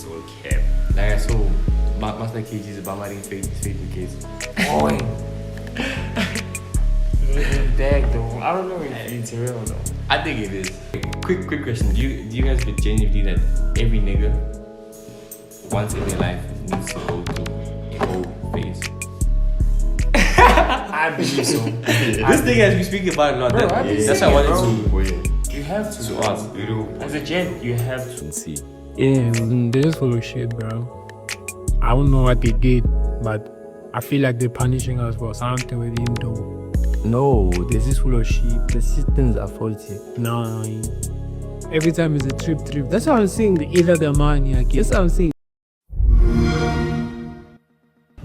it's all cap. Like I saw Master KG's B.R.I.C.S Faith Nketsi. Boy. Bag though. I don't know if it's real though. I think it is. Quick question. Do you guys genuinely believe that every nigga once in their life needs to go through a whole phase? I believe so. This thing as we speak about not Bro, that. I've been That's saying why I it, wanted to You have to. ask. As a gent, you have to. See. Yeah, they're just full of shit, bro. I don't know what they did, but I feel like they're punishing us for something we didn't do. No, this is full of shit. The systems are faulty. No, every time it's a trip. That's what I'm saying. The either the money, I guess. That's what I'm saying.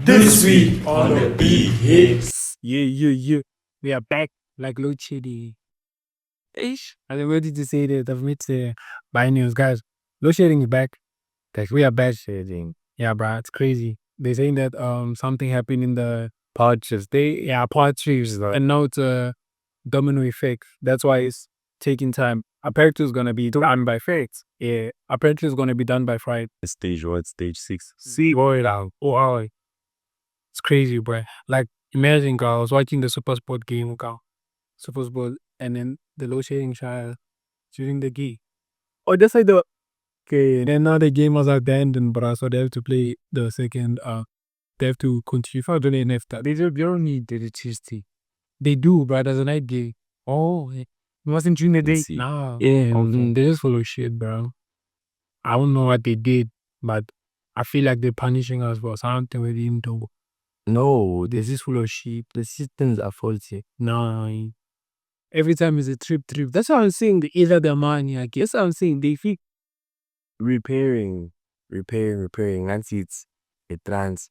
This week on the BigBoytingz. Yeah. We are back like Loadshedding. Ish. I ready to say that I've met by news, guys. Loadshedding is back. Like we are back. Shedding. Yeah, bro, it's crazy. They're saying that something happened in the power trips. Power trips, and now it's a domino effect. That's why it's taking time. Apparently, it's gonna be done by Friday. Yeah, apparently it's gonna be done by Friday. Stage what? Stage 6. See, boy, now, wow, it's crazy, bro. Like, imagine, girl, I was watching the Super Sport game, girl, Super Sport, and then the Loadshedding child shooting the key. Oh, that's like the. Okay, then now the game was abandoned, bro. So they have to play the second. They have to continue. If I don't know if that they don't need the electricity. They do, bro. There's a night game. Oh, it wasn't during the day. See. Nah, yeah, they just full of shit, bro. I don't know what they did, but I feel like they're punishing us for something we didn't do. No, this is full of shit. The systems are faulty. Nah, every time it's a trip. That's what I'm saying. The either the money, I guess. That's what I'm saying. They feel Repairing. Until it's a trans.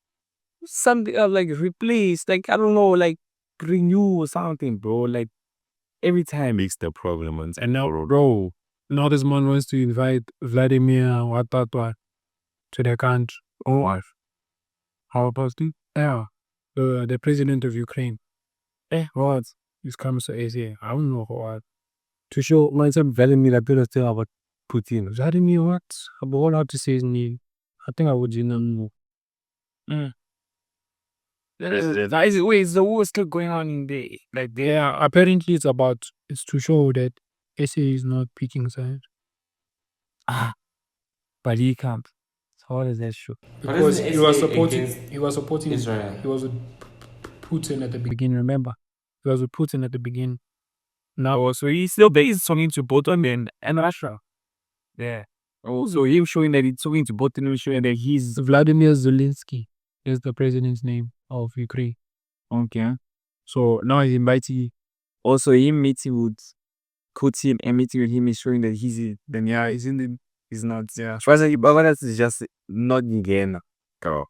something like replace, like I don't know, like renew or something, bro. Like every time Makes the problem. and now, bro, now this man wants to invite Vladimir Watatwa to their country. Oh, what? How about it? Yeah, the president of Ukraine. What? He's coming to Asia. I don't know what. To show myself Vladimir Putin about Putin. Vladimir what? I don't know how to say his name. I think I would know. Wait, is the war still going on in there? Like, yeah, apparently it's to show that SA is not picking sides. But he can't. So how does that show? Because isn't he was SA supporting against Israel? He was with Putin at the beginning, remember? He was with Putin at the beginning. Now, so he's still based talking to both Putin and Russia. Yeah. Also, him showing that he's talking to Putin and showing that he's Vladimir Zelensky is the president's name of Ukraine. Okay. So now he's inviting. Also, him meeting with Putin and meeting with him is showing that he's not. Yeah. But that's just not again. Girl.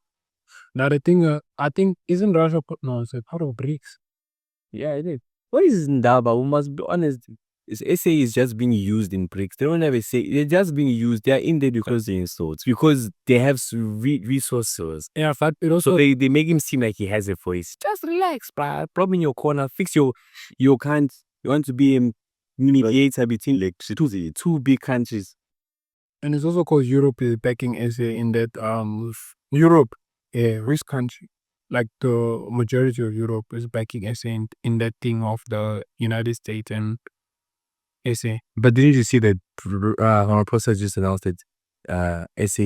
Now the thing, I think, isn't Russia it's a part of B.R.I.C.S. Yeah, it is. What is Ndaba? We must be honest. SA is just being used in BRICS. They don't ever say they're just being used. They're in there because they're insults. Because they have resources. Yeah, in fact, it also So they make him seem like he has a voice. Just relax, bruh. Problem in your corner. Fix your can't. You want to be a mediator between like two big countries. and it's also because Europe is backing SA in that Europe, rich country. Like the majority of Europe is backing SA in that thing of the United States and SA. But didn't you see that Ramaphosa just announced that SA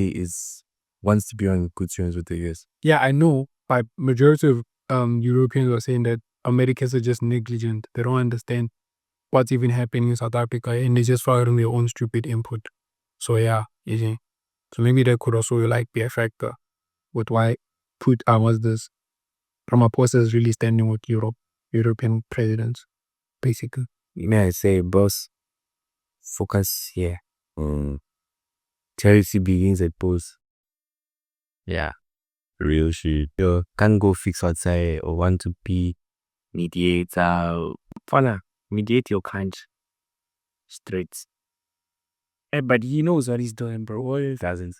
wants to be on good terms with the US? Yeah, I know, but majority of Europeans are saying that Americans are just negligent. They don't understand what's even happening in South Africa and they just firing their own stupid input. So yeah, you see. So maybe that could also like be a factor with why Ramaphosa is really standing with European presidents, basically. May I say, boss, focus here. Charity begins at post. Yeah. Real shit. You can't go fix outside or want to be mediator. Fana, mediate your country. Straight. But he knows what he's doing, bro. He doesn't.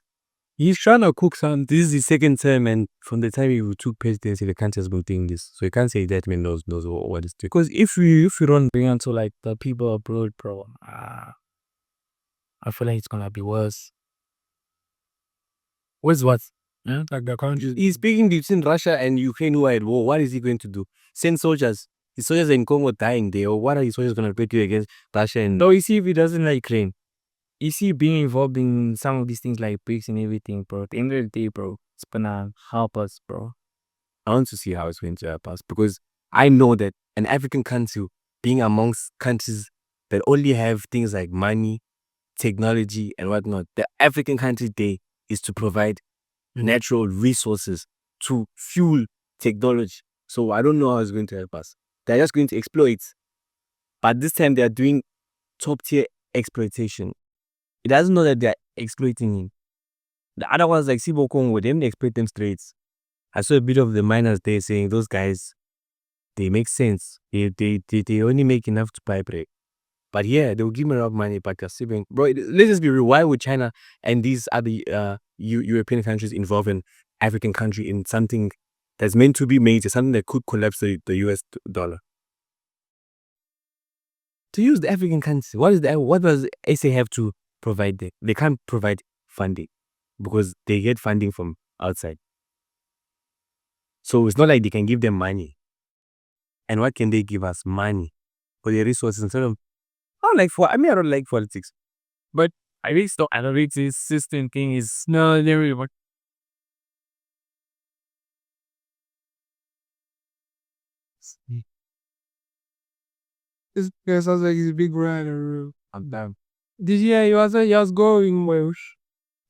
He's trying to cook something. This is the second term, and from the time he took presidency, the country has been doing this. So you can't say that man knows what it's doing. Because if you run into like the people abroad, bro, I feel like it's gonna be worse. Where's what? Yeah, like the countries. He's speaking between Russia and Ukraine who are at war. What is he going to do? Send soldiers. His soldiers are in Congo dying there. Or what are his soldiers going to do against Russia? And So you see, if he doesn't like Ukraine, you see being involved in some of these things like BRICS and everything, bro. At the end of the day, bro, it's gonna help us, bro. I want to see how it's going to help us because I know that an African country being amongst countries that only have things like money, technology, and whatnot, the African country day is to provide natural resources to fuel technology. So I don't know how it's going to help us. They're just going to exploit. But this time they're doing top tier exploitation. It doesn't know that they're exploiting him. The other ones like Sibo Congo, they exploit them straight. I saw a bit of the miners there saying those guys, they make sense. They only make enough to buy break. But yeah, they'll give me enough money, but they're saving. Bro, let's just be real. Why would China and these other European countries involve an African country in something that's meant to be major, something that could collapse the US dollar? To use the African country, what does SA have to provide there? They can't provide funding because they get funding from outside. So it's not like they can give them money. And what can they give us? Money for their resources instead of I don't like politics. But I think the analytics system thing is no, never really work. This guy sounds like he's a big rider. I'm down. Did you hear he was going Welsh?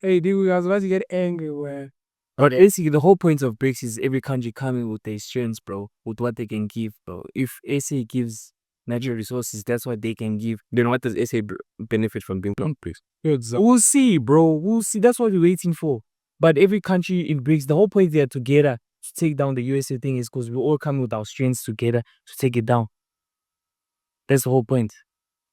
Hey, dude, I was about to get angry, man. But basically, the whole point of BRICS is every country coming with their strengths, bro, with what they can give, bro. If SA gives natural resources, that's what they can give. Then what does SA benefit from being on BRICS? We'll see, bro. We'll see. That's what we're waiting for. But every country in BRICS, the whole point they are together to take down the USA thing is because we all come with our strengths together to take it down. That's the whole point.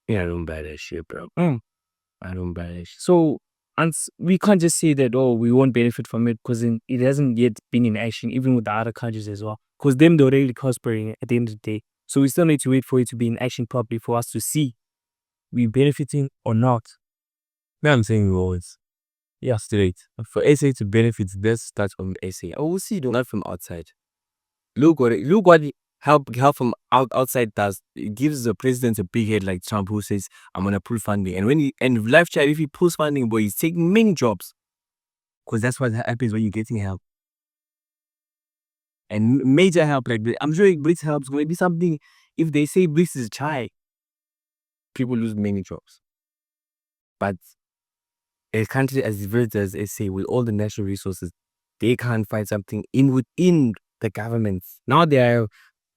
Yeah, I don't buy that shit, bro. I don't buy that shit. So, and we can't just say that, oh, we won't benefit from it because it hasn't yet been in action, even with the other countries as well. Because they're already prospering at the end of the day. So we still need to wait for it to be in action properly for us to see we benefiting or not. Now I'm saying always. Yeah, straight. For SA to benefit, let's start from SA. Oh, we'll see, though. Not from outside. Look what help from outside does. It gives the president a big head like Trump who says, I'm gonna pull funding. And life chat, if he pulls funding, boy, he's taking many jobs. Because that's what happens when you're getting help. And major help, like I'm sure BRICS helps. Maybe something, if they say BRICS is chai, people lose many jobs. But a country as diverse as SA, with all the natural resources, they can't find something within the governments. Now they are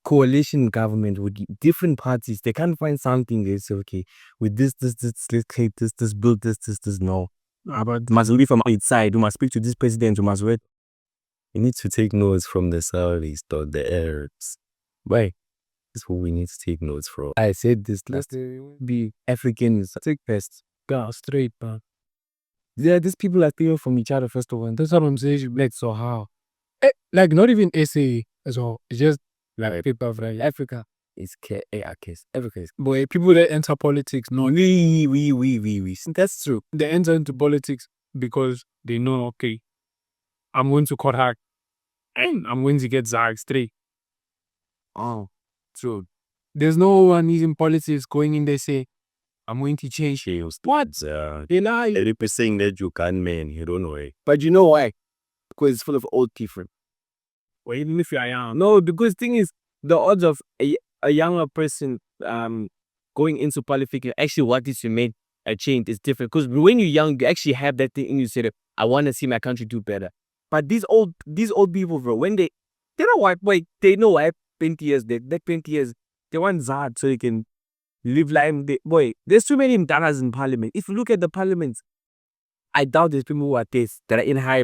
coalition government with different parties. They can't find something. They say, okay, with this, let's create this, build this. No. But must be from outside. We must speak to this president. We must wait. We need to take notes from the Saudis or the Arabs. Why? That's what we need to take notes from. I said this last be Africans. Take first. Go straight, man. Yeah, these people are stealing from each other, first of all. That's what I'm saying. Like, so how? Like, not even SA as well. It's just like people from Africa. It's KARKs. Africa is. Boy, people that enter politics, no. We. That's true. They enter into politics because they know, okay, I'm going to cut hack and I'm going to get Zag straight. Oh, true. There's no one in politics going in there say, I'm going to change. What? They lie. They're saying that you can't, man. You don't know why. But you know why? Because it's full of old people. Well, even if you are young. No, because the thing is, the odds of a younger person going into politics, actually what is to make a change is different. Because when you're young, you actually have that thing in you, say, I want to see my country do better. But these old people, bro, when they don't wipe, wait, they know why 20 years, that 20 years, they want Zad so they can live life. Boy, there's too many Mdanas in parliament. If you look at the parliament, I doubt there's people who are this that are in high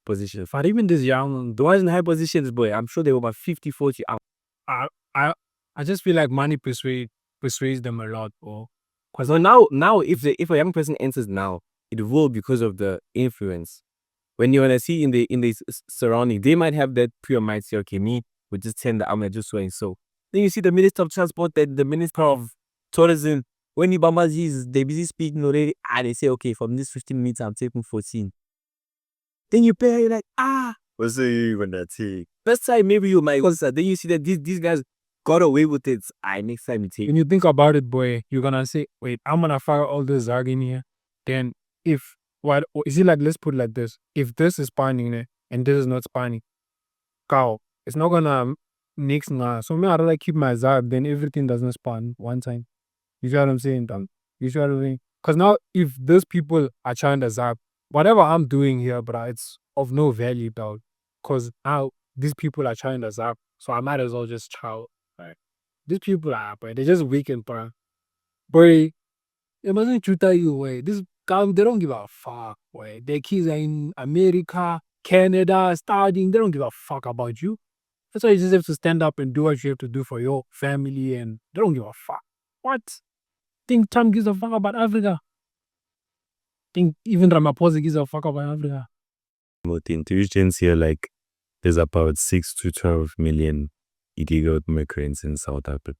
positions. But even this young, the ones in high positions, boy, I'm sure they were about 50, 40 out. I just feel like money persuades them a lot, bro. Because now if a young person enters now, it will because of the influence. When you wanna see in the surrounding, they might have that pure mind. Say, okay, me would just send the army just so and so. Then you see the Minister of Transport, the Minister of Tourism. When you they busy speaking already, and they say, okay, from this 15 minutes, I'm taking 14. Then you pay, you're like, what's the gonna take? First time maybe you might concert, then you see that these guys got away with it. Next time you take. When you think about it, boy, you're gonna say, wait, I'm gonna fire all this Zag in here. Then if what is it like, let's put it like this. If this is spanning and this is not spanning, cow, it's not gonna mix now. So me, I like keep my Zag, then everything doesn't span one time. You see what I'm saying? You see what I mean? Because now if those people are trying to Zag, whatever I'm doing here, but it's of no value, dog. Because now these people are trying to Zag, so I might as well just chow. Right? These people are, but they're just weekend, bro. Boy, imagine you tell you, way this they don't give a fuck, way. Their kids are in America, Canada, studying. They don't give a fuck about you. That's why you just have to stand up and do what you have to do for your family, and they don't give a fuck. What? Think Trump gives a fuck about Africa? Think even Ramaphosa gives a fuck about Africa? With the intelligence here, like there's about 6 to 12 million illegal immigrants in South Africa.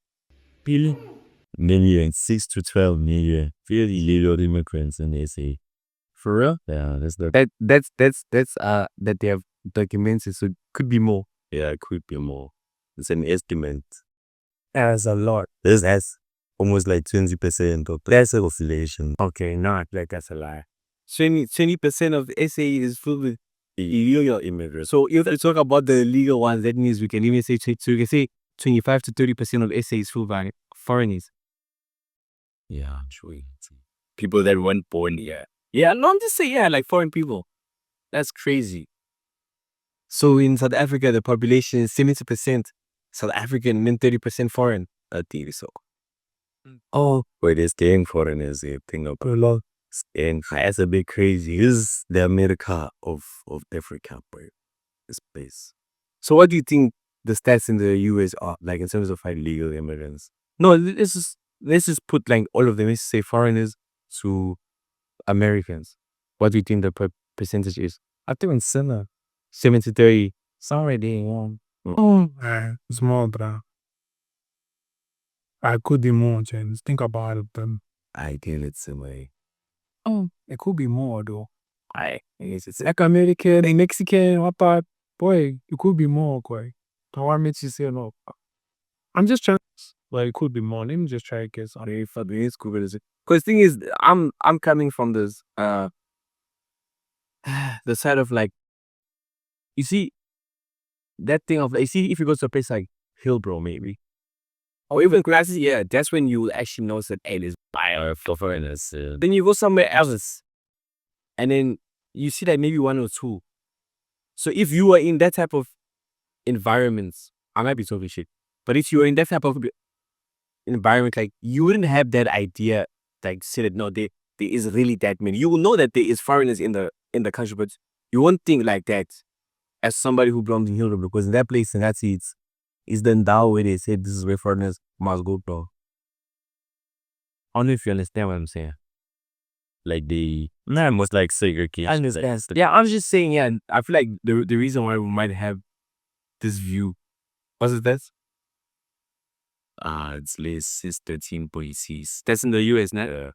Million, 6 to 12 million illegal immigrants in SA. For real? Yeah, that's That they have documented, so it could be more. yeah, it could be more. It's an estimate. That's a lot. That's almost like 20% of that's a population. Okay, not like that's a lie. 20% of the SA is filled with Illegal immigrants. So if we talk about the legal ones, that means we can even say so we can say 25 to 30% of SA is filled by foreigners. Yeah, true. People that weren't born here. Yeah, no, I'm just saying, like foreign people. That's crazy. So in South Africa, the population is 70% South African and then 30% foreign. I think so. Oh, Wait, they're staying foreigners, a thing of a lot. And that's a bit crazy. This is the America of Africa, bro. This place. so what do you think the stats in the US are like in terms of like Illegal immigrants. No, let's just put like all of them. Let's say foreigners to Americans. What do you think the percentage is? I think it's similar. 70-30. Sorry, they won. Oh, it's more, bro. I could be more, James. Think about them. I think it's similar. Oh, it could be more, though. It's Like American, like Mexican, what part? Boy, it could be more, boy. So what makes you say no? I'm just trying. Like, it could be more. Let me just try to guess. Because the thing is, I'm coming from this the side of like, you see that thing of, you see, if you go to a place like Hillbrow maybe, or even classes, yeah, that's when you actually notice that, hey, there's bio foreigners. Then you go somewhere else, and then you see that maybe one or two. So if you were in that type of environments, I might be talking shit, but if you were in that type of environment, like you wouldn't have that idea, like say that no, there is really that many. You will know that there is foreigners in the country, but you won't think like that as somebody who belongs in Hillbrow, because in that place, and that's it's the Ndao where they say this is where foreigners must go, bro. I don't know if you understand what I'm saying. Like they almost like segregation. I understand. Yeah, I'm just saying, yeah, I feel like the reason why we might have this view, was it that? It's less, it's 13.6. That's in the US, now.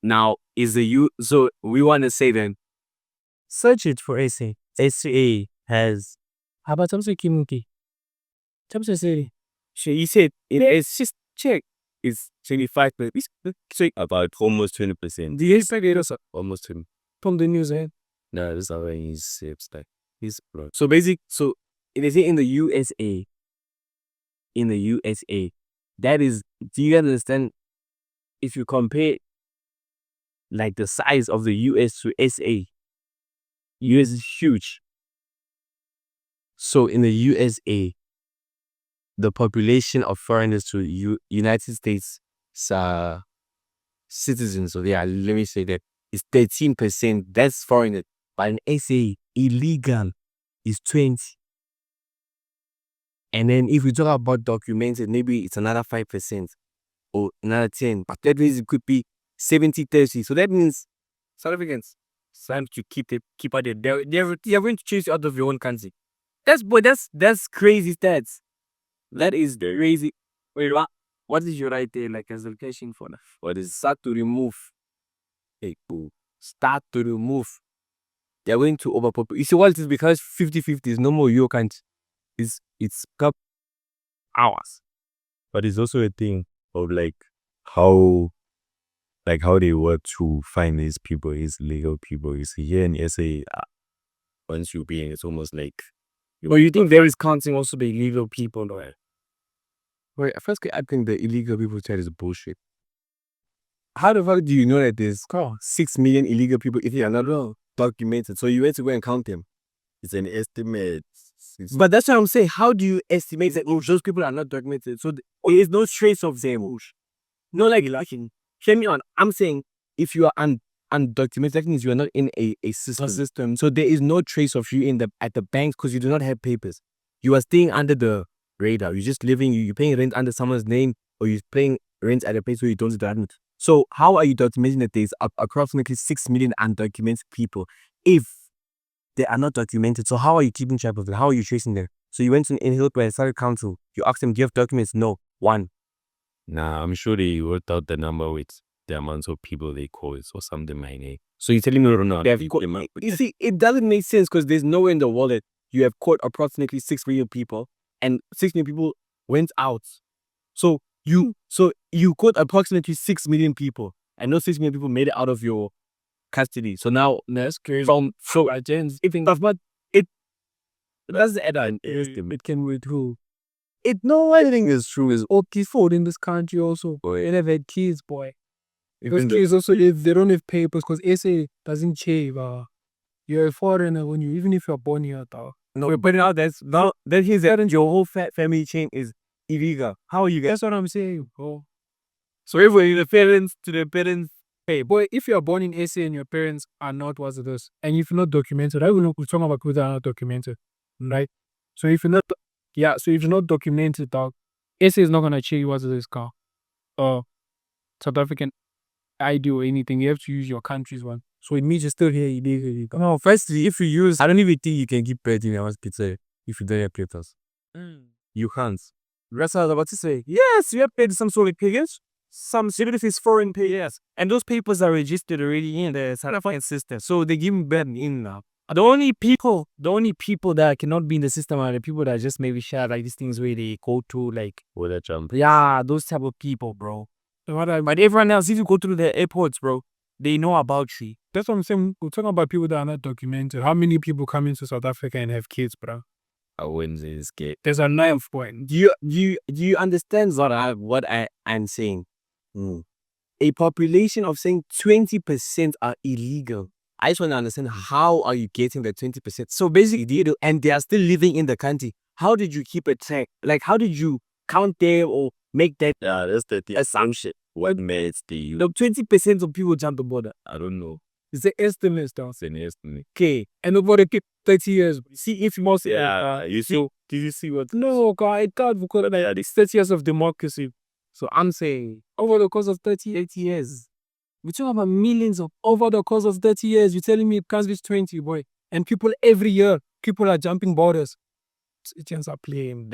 Now, is so we want to say then, Search it for SA. SA has. How about Tamsi Kimuki? Tamsi City. he said, it's just check. It's 25, but so About almost 20%. The expect it also Almost 20. from the news, eh? No, this is how he's like he's bro. So they say in the USA, that is, do you understand? If you compare like the size of the US to SA, US is huge. So in the USA, the population of foreigners to United States citizens, so yeah, let me say that, is 13%. That's foreigner. But in SA, illegal is 20. And then if we talk about documented, maybe it's another 5% or another 10. But that means it could be 70-30. So that means South Africans, it's time to keep out there. They're going to chase you out of your own country. That's crazy stats. That is crazy. Wait, what did you write there? Like as a location for that? What is start to remove? Hey, cool. Start to remove they're going to overpopulate. You see what it is, because 50-50 is no more your country. It's cup hours. But it's also a thing of like how they work to find these people, these legal people. You see here in SA, once you're being, it's almost like. But you think there is counting also the illegal people, though? Wait, first I think the illegal people chat is bullshit. How the fuck do you know that there's 6 million illegal people if they are not documented? So you went to go and count them. It's an estimate. But that's what I'm saying. How do you estimate that those people are not documented? So there is no trace of them. No, like, hear me on. I'm saying if you are undocumented, that means you are not in a system. So there is no trace of you at the bank because you do not have papers. You are staying under the radar. You're just living. You're paying rent under someone's name, or you're paying rent at a place where you don't document. So how are you documenting that there's approximately 6 million undocumented people if they are not documented? So how are you keeping track of them? How are you tracing them? So you went to an Hillsborough and started council. You asked them, do you have documents? No, one. Nah, I'm sure they worked out the number with the amount of people they called or something like that. So you're telling me no? You see, it doesn't make sense because there's nowhere in the world that you have caught approximately 6 million people and 6 million people went out. So you caught approximately 6 million people and those 6 million people made it out of your custody. So now that's crazy. From agents, but it doesn't add on. It can with who? No, I think it's true. Is all peaceful in this country also. Boy, they never had kids, boy. Those kids also, if they don't have papers, because SA doesn't shave. You're a foreigner when even if you're born here, dog. No, but now that he's your whole family chain is illegal. How are you guys? That's what I'm saying, bro. So if the parents, hey, boy, if you're born in SA and your parents are not what's this, and if you're not documented, I will not talk about people that are not documented, right? So if you're not documented, dog, SA is not gonna check you what's this car, South African ID or anything. You have to use your country's one. So it means you're still here illegally. No, firstly, if you use, I don't even think you can keep paying in pizza if you don't have papers. You can't. That's what I was about to say. Yes, you have paid some sort of papers. Even if it's foreign papers. And those papers are registered already in the South African system. So they give them in now. The only people that cannot be in the system are the people that just maybe share like these things where they go to like Border jump. Yeah, those type of people, bro. But everyone else, if you go through the airports, bro, they know about you. That's what I'm saying. We're talking about people that are not documented. How many people come into South Africa and have kids, bro? I wouldn't say it's gay. There's a knife point. Do you understand what I'm saying? A population of saying 20% are illegal. I just want to understand, how are you getting the 20%? So basically, and they are still living in the country. How did you keep a track? Like, how did you count them or make that? Yeah, that's the assumption. What meds do you? The 20% of people jump the border. I don't know. It's an estimate, though. It's an estimate. Okay, and over the 30 years, see if most. Yeah, you see. Did you see what? No, God, it can't because it's 30 years of democracy. So I'm saying, over the course of 30 years, we're talking about millions of, over the course of 30 years, you're telling me it can't reach 20, boy. And people every year, people are jumping borders. Agents are playing.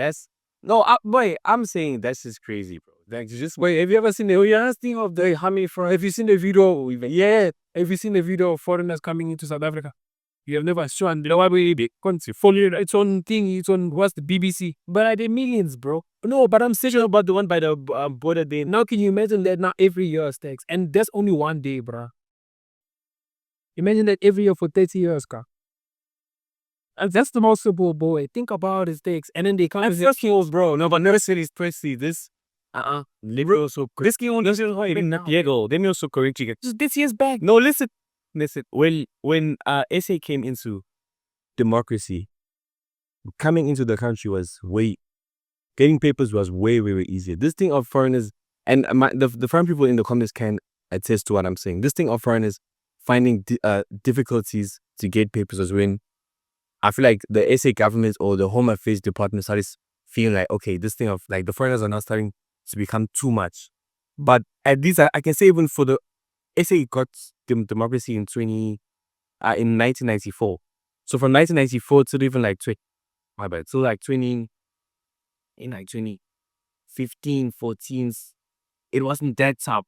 Boy, I'm saying that's just crazy, bro. Like, just wait. Have you ever seen you're asking of the how many have you seen the video? Yeah, have you seen the video of foreigners coming into South Africa? You have never shown the way big country. Follow its own thing. It's on what's the BBC? But are there millions, bro? No, but I'm saying about the one by the border day. Now, can you imagine that now every year stacks, and that's only one day, bro. Imagine that every year for 30 years, car. And that's the most simple, boy. Think about his takes, and then they come. And first kills, bro. No, but never said it's precisely this. Liberal so this game doesn't even Diego. They also correct you. This year's back. No, listen. When SA came into democracy, coming into the country was getting papers was way easier. This thing of foreigners, and the foreign people in the comments can attest to what I'm saying. This thing of foreigners finding difficulties to get papers was when I feel like the SA government or the Home Affairs Department started feeling like, okay, this thing of like the foreigners are now starting to become too much. But at least I can say even for the SA got democracy in 1994. So from 1994 to even like 2015, 14, it wasn't that tough.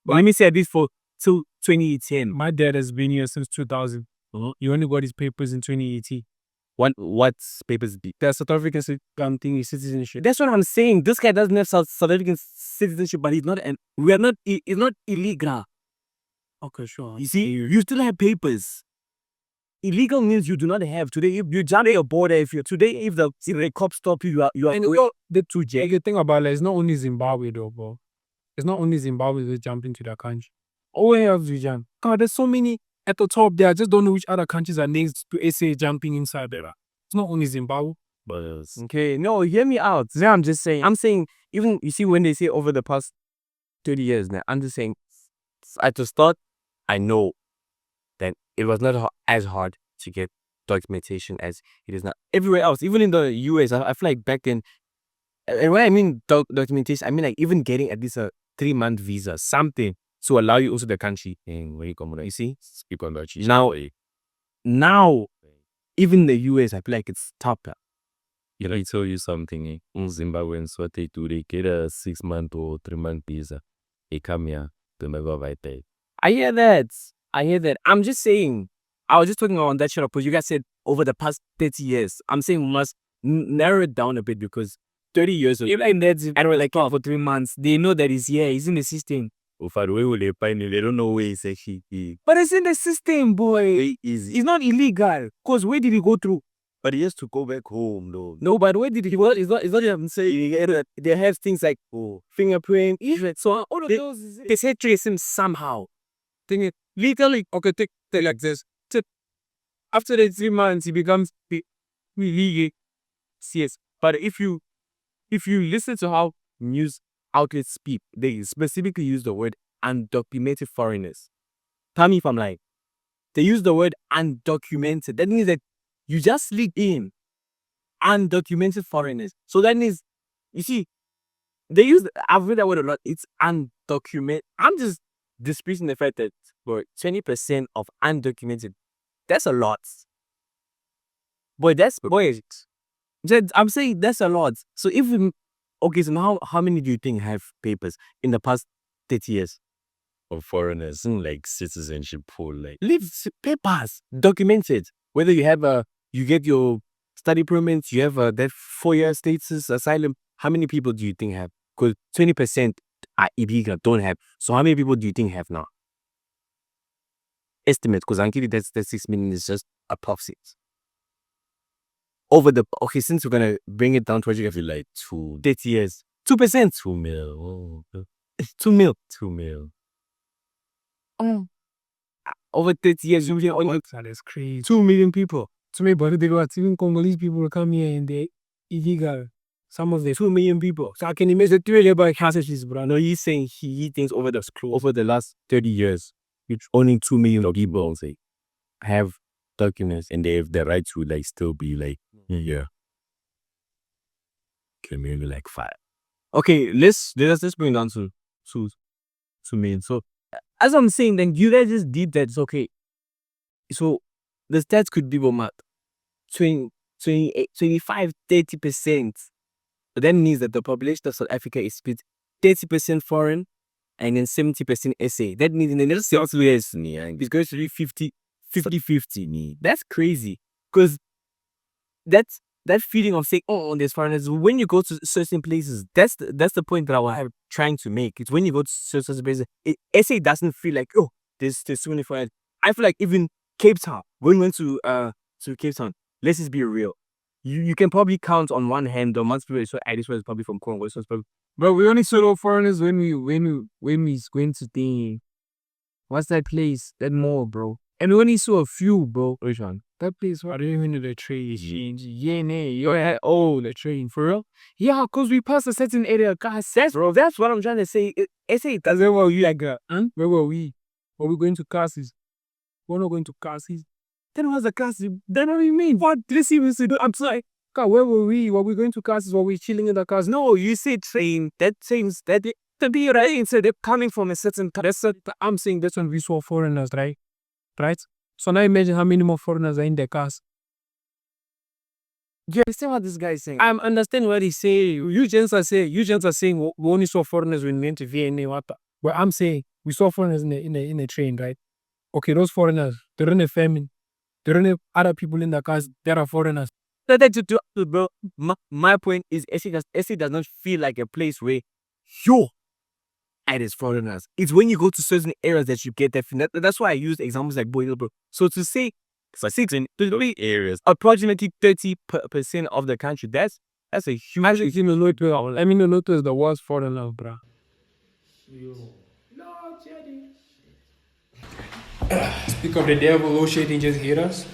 But let me say at least till 2010. My dad has been here since 2000. He only got his papers in 2018. What's papers be? The South African thing is citizenship. That's what I'm saying. This guy doesn't have South African citizenship, but he's not, and we are not. It's not illegal. Okay, sure. You see, you still have papers. Illegal means you do not have. Today, if you jump at a border, if the cops stop you, you are And going to jail. The thing about it, it's not only Zimbabwe though, bro. It's not only Zimbabwe that jump into that country. Where else we jump? God, there's so many at the top there. I just don't know which other countries are next to SA jumping inside there. It's not only Zimbabwe. But okay, no, hear me out. So I'm just saying. I'm saying, even you see when they say over the past 30 years now, I'm just saying, at the start, I know that it was not as hard to get documentation as it is now everywhere else. Even in the US, I feel like back then, and when I mean documentation, I mean like even getting at least a 3-month visa, something to allow you also the country. You see, now, even the US, I feel like it's tougher. Can I tell you something? Zimbabweans, what they do, they get a 6-month or 3-month visa. They come here to never right there. I hear that. I'm just saying, I was just talking on that shit because you guys said over the past 30 years. I'm saying we must narrow it down a bit because 30 years ago, like that, and we're like, for 3 months, they know that he's here, he's in the system. They don't know where he's actually. But it's in the system, boy. Easy. It's not illegal. Because where did he go through? But he has to go back home, though. No, but where did he go? It's not I'm saying. They have things like fingerprint. So all of those, they say trace him somehow. Thing it literally, okay, take like this. After the 3 months, he becomes illegal. Yes. But if you listen to how news outlets speak, they specifically use the word undocumented foreigners. Tell me if I'm lying. They use the word undocumented. That means that you just slid in undocumented foreigners. So that means, you see, I've read that word a lot. It's undocumented. I'm just disputing the fact that 20% of undocumented, that's a lot. I'm saying that's a lot. So so now how many do you think have papers in the past 30 years? Of foreigners, like citizenship pool, like Leave papers, documented. Whether you have you get your study permits, you have that 4-year status, asylum. How many people do you think have? Because 20% are illegal, don't have. So how many people do you think have now? Estimate, because I'm kidding, that 6 million is just approximate. Since we're gonna bring it down to what you have, like 30 years, 2%, 2 mil. 2 mil. 2 mil. Over 30 years, That's crazy. 2 million people. To me, but they got even Congolese people will come here and they illegal. Some of them 2 million people. So I can imagine 3 labor houses, bro. No, he's saying he thinks over the last 30 years, it's only 2 million people have documents And they have the right to like still be like, yeah. Okay, maybe like 5. Okay, let's bring it down to me. So as I'm saying, then you guys just did that. It's okay. So the stats could be about 20, 28, 25, 30%. But that means that the population of South Africa is split 30% foreign and then 70% SA. That means in the next 6 years, it's going to be 50-50. That's crazy. Because that feeling of saying, there's foreigners, when you go to certain places, that's the point that I was trying to make. It's when you go to certain places, SA doesn't feel like, there's so many foreigners. I feel like even Cape Town, when we went to Cape Town, let's just be real. You can probably count on one hand the amount of people that saw this was probably from Congo. But we only saw foreigners when we went to the what's that place? That mall, bro. And we only saw a few, bro. Which one? That place, I don't even know the train. The train. For real? Yeah, because we passed a certain area. Bro, that's what I'm trying to say. SA doesn't where were you like where were we? Were we going to Cassis? We're not going to Cassis. Then what's the Cassis? Then what do you mean? What did this even say? I'm sorry. God, where were we? Were we going to Cassis? Were we chilling in the cars? No, you said train. That seems that to be right. So they're coming from a certain I'm saying that's when we saw foreigners, right? Right? So now imagine how many more foreigners are in the cars. Do you understand what this guy is saying? I understand what he's saying. You gents are saying we only saw foreigners when we went to VNA. Well, I'm saying we saw foreigners in the train, right? Okay, those foreigners, they're in a famine. They don't have other people in the cars that are foreigners. Bro, my point is SA does not feel like a place where yo and it's foreigners. It's when you go to certain areas that you get that feeling. That's why I use examples like Boyle, bro. So to say for 6 in 3 areas, approximately 30% of the country, that's a huge. Actually, the Loto is the worst foreigner, bro. Speak of the devil, Loadshedding just hit us.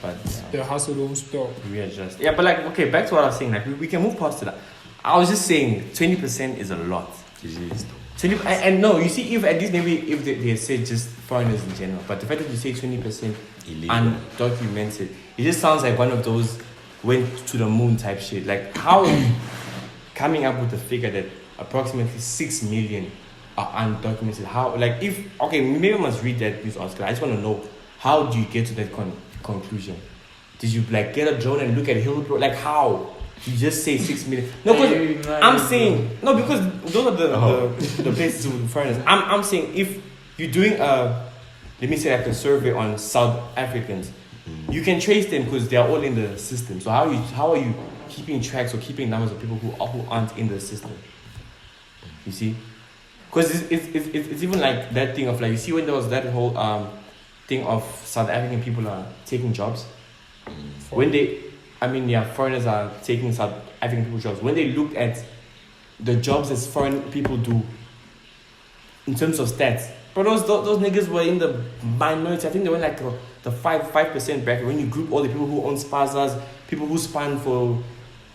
But The hustle don't stop. we adjust. Yeah, but like, okay, back to what I was saying. Like, we can move past to that. I was just saying, 20% is a lot. It is. 20, and no, you see, if at least maybe if they say just foreigners in general, but the fact that you say 20% Illegal. undocumented, it just sounds like one of those went to the moon type shit. Like, how are you coming up with the figure that approximately 6 million are undocumented? How, like, if, okay, maybe I must read that news article. I just want to know, how do you get to that conclusion? Did you, like, get a drone and look at Hillbrook? Like, how? You just say 6 million. No, because I'm saying, no, because those are the places with foreigners. I'm saying, if you're doing let me say like a survey on South Africans, you can trace them because they are all in the system. So how are you keeping tracks or keeping numbers of people who aren't in the system? You see, because it's even like that thing of like, you see when there was that whole thing of South African people are taking jobs. When foreigners are taking South African people's jobs. When they looked at the jobs as foreign people do in terms of stats, but those niggas were in the minority. I think they were like the 5% bracket. When you group all the people who own spazas, people who span for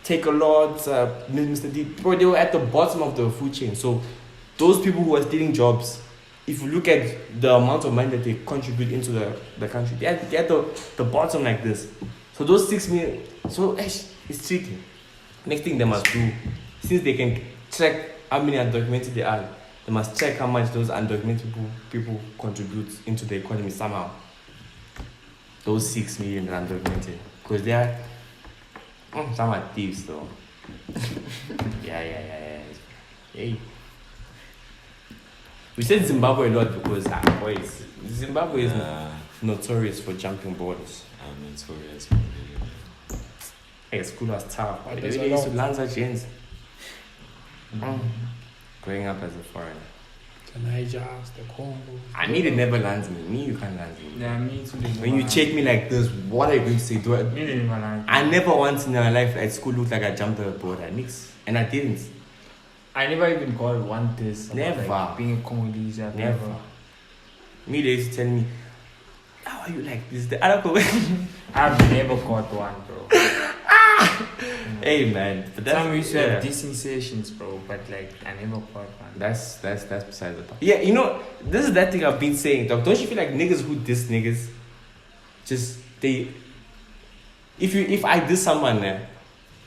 Take a Lot, Mr. D, bro, they were at the bottom of the food chain. So those people who are stealing jobs, if you look at the amount of money that they contribute into the country, they're at the bottom like this. So those 6 million, so it's tricky. Next thing they must do, since they can check how many undocumented they are, they must check how much those undocumented people contribute into the economy somehow. Those 6 million undocumented, because they are some are thieves though. Yeah. Hey. We said Zimbabwe a lot because boys, Zimbabwe is notorious for jumping borders. I'm notorious. Hey, school was tough. But There's they a used to lot. lands at gens. Growing up as a foreigner. The Nigers, the Congo. I need it never lands me. Me, you can't land me. Yeah, me too. When you check me like this, what are you going to say? Me never like. I never once in my life at school looked like I jumped the border. Nix. And I didn't. I never even got one test. Never. Like being a Congolese. I've Never. Me, they used to tell me, how are you like this? The other I've never got one, bro. Hey man, but that's Some used to have decent sessions, bro, but like I never got one. That's besides the point. Yeah, you know, this is that thing I've been saying, dog. Don't you feel like niggas who diss niggas, just they, if I diss someone, like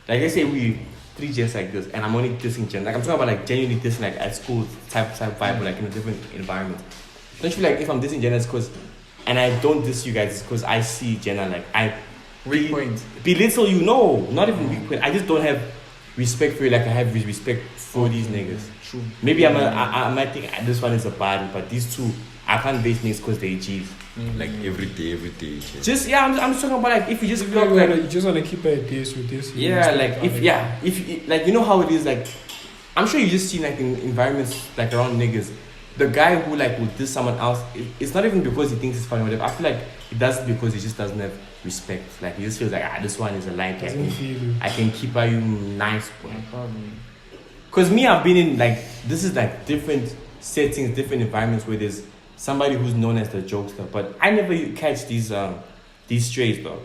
let's say we 3 gents like this, and I'm only dissing gen, like I'm talking about like genuinely dissing like at school type vibe, or like in a different environment. Don't you feel like if I'm dissing Jenna, it's because, and I don't diss you guys, it's because I see Jenna like I Weak point. belittle you, no, not even weak point. I just don't have respect for you like I have respect for these niggas. True. Maybe I might think this one is a body, but these two I can't base niggas because they G's. Like every day. Just I'm just talking about like if you just feel Like, like you just want to keep it this with this. yeah, like if like you know how it is, like I'm sure you just see like in environments like around niggas, the guy who like would diss someone else, it's not even because he thinks it's funny or whatever. I feel like he does it because he just doesn't have respect. Like he just feels like this one is a light. I can keep you nice, boy. Probably. Cause me, I've been in like this is like different settings, different environments where there's somebody who's known as the jokester, but I never catch these strays though.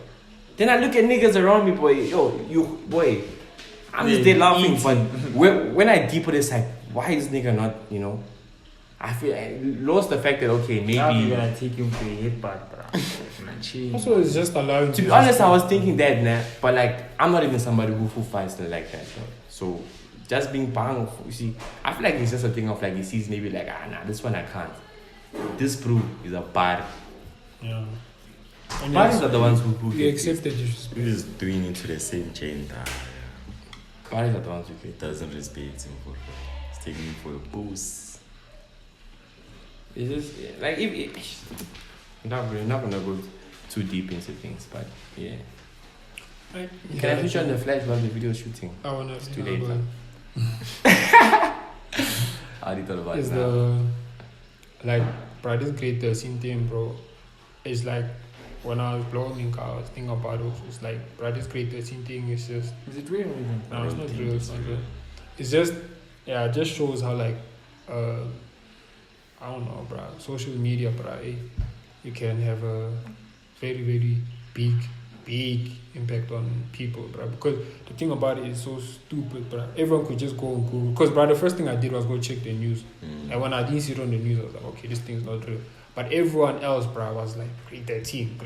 Then I look at niggas around me, boy. Yo, you boy, I'm just there laughing. But when I deeper this, like, why is this nigga not? You know, I feel I lost the fact that okay, maybe. Now you're gonna take him for a headbutt, bro. Also, it's just allowing. To be honest, I was thinking that, nah, but like I'm not even somebody who fights like that. So just being bang, you see, I feel like it's just a thing of like he sees maybe like nah, this one I can't. This brew is a bar. Yeah. Bars are the ones who you get accept that you We're just doing into the same chain. Bars are the ones who It get. doesn't respect him for it's taking him for a boost. It's just like if not really, not gonna go too deep into things, but yeah. Yeah, Can I put you on the flash while the video shooting? I wanna It's too late. I already thought about It's it now. the like, bro, this grade 13 thing, bro. It's like when I was blogging, I was thinking about it. It's like, bro, this grade 13 thing is just Is it real or even? no, it's not real. It's not real. It's just it just shows how like I don't know, bro. Social media, bro. You can have a very very big impact on people, bro. Because the thing about it is so stupid, bro. Everyone could just go and Google. Because, bro, the first thing I did was go check the news. And when I didn't see it on the news, I was like, okay, this thing's not real. But everyone else, bro, was like, grade 13.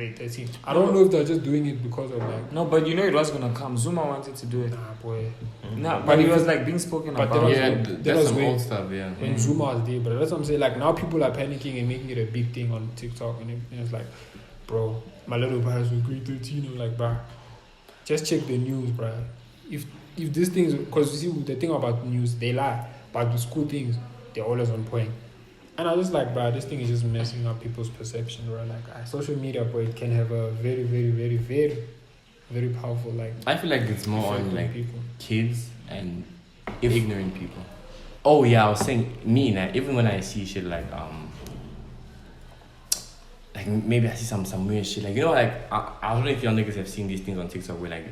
I don't know if they're just doing it because of like... No, but you know it was gonna come. Zuma wanted to do it. Nah, boy. Nah, But but it if was you- like being spoken but about. there was- Yeah, that that's was some when- old stuff, yeah. When Zuma was there, bro. That's what I'm saying. Like, now people are panicking and making it a big thing on TikTok and everything. It's like, bro, my little brother was grade 13. I'm like, bro, just check the news, bro. If these things... Because you see, the thing about news, they lie. But the school things, they're always on point. And I was like, bro, this thing is just messing up people's perception, bro. Like, social media, bro, it can have a very, very, very, very, very powerful, like... I feel like it's more effect on like people. kids and ignorant people. Oh yeah, I was saying me now. Even when I see shit like maybe I see some weird shit like, you know, like I don't know if y'all niggas have seen these things on TikTok where like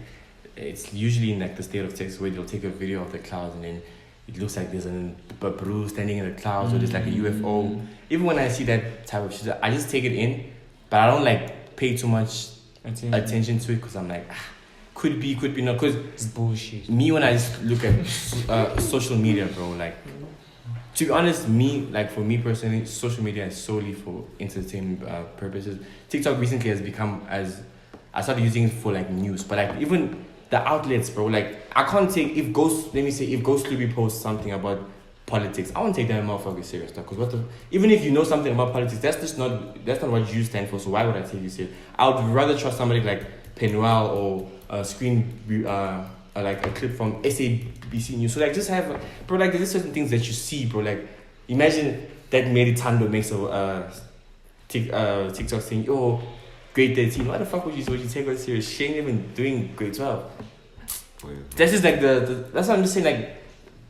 it's usually in like the state of Texas where they'll take a video of the clouds and then it looks like there's a brew standing in the clouds or there's like a UFO. Even when I see that type of shit, I just take it in, but I don't like pay too much attention to it because I'm like, could be not. Because It's bullshit. me, when I just look at social media, bro, like, to be honest, for me personally, social media is solely for entertainment purposes. TikTok recently has become I started using it for like news, but like even the outlets, bro, like I can't take if Ghost Luby posts something about politics, I won't take that motherfucker serious, because even if you know something about politics, that's not what you stand for. So why would I take you serious? I would rather trust somebody like Penuel or like a clip from SABC News. So like just have, bro, like there's certain things that you see, bro. Like imagine that Mary Tando makes a TikTok saying, yo, grade 13. Why the fuck would you take her serious? She ain't even doing grade 12. That's just like that's what I'm just saying. Like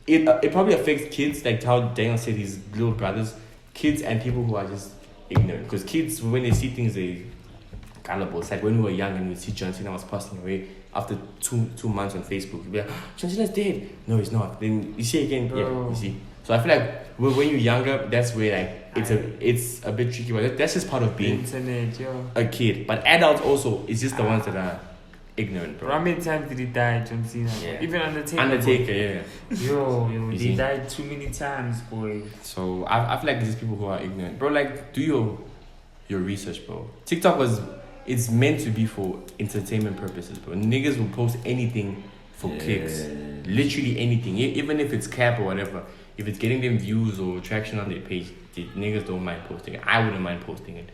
it probably affects kids, like how Daniel said, his little brothers, kids and people who are just ignorant. Because kids, when they see things, they gullible. It's like when we were young and we see John Cena was passing away after two months on Facebook. You'd be like, John Cena's dead. No, he's not. Then you see again, yeah, you see. So I feel like when you're younger, that's where like it's a bit tricky. But that's just part of being Internet, yo. a kid. But adults also, it's just the ones that are ignorant, bro. How many times did he die, John Cena? Yeah. Even Undertaker. Undertaker, yeah. Yo, You he see? died too many times, boy. So I feel like there's people who are ignorant, bro. Like, do your research, bro. TikTok it's meant to be for entertainment purposes, bro. Niggas will post anything for clicks, literally anything, even if it's cap or whatever. If it's getting them views or traction on their page, the niggas don't mind posting it. I wouldn't mind posting it,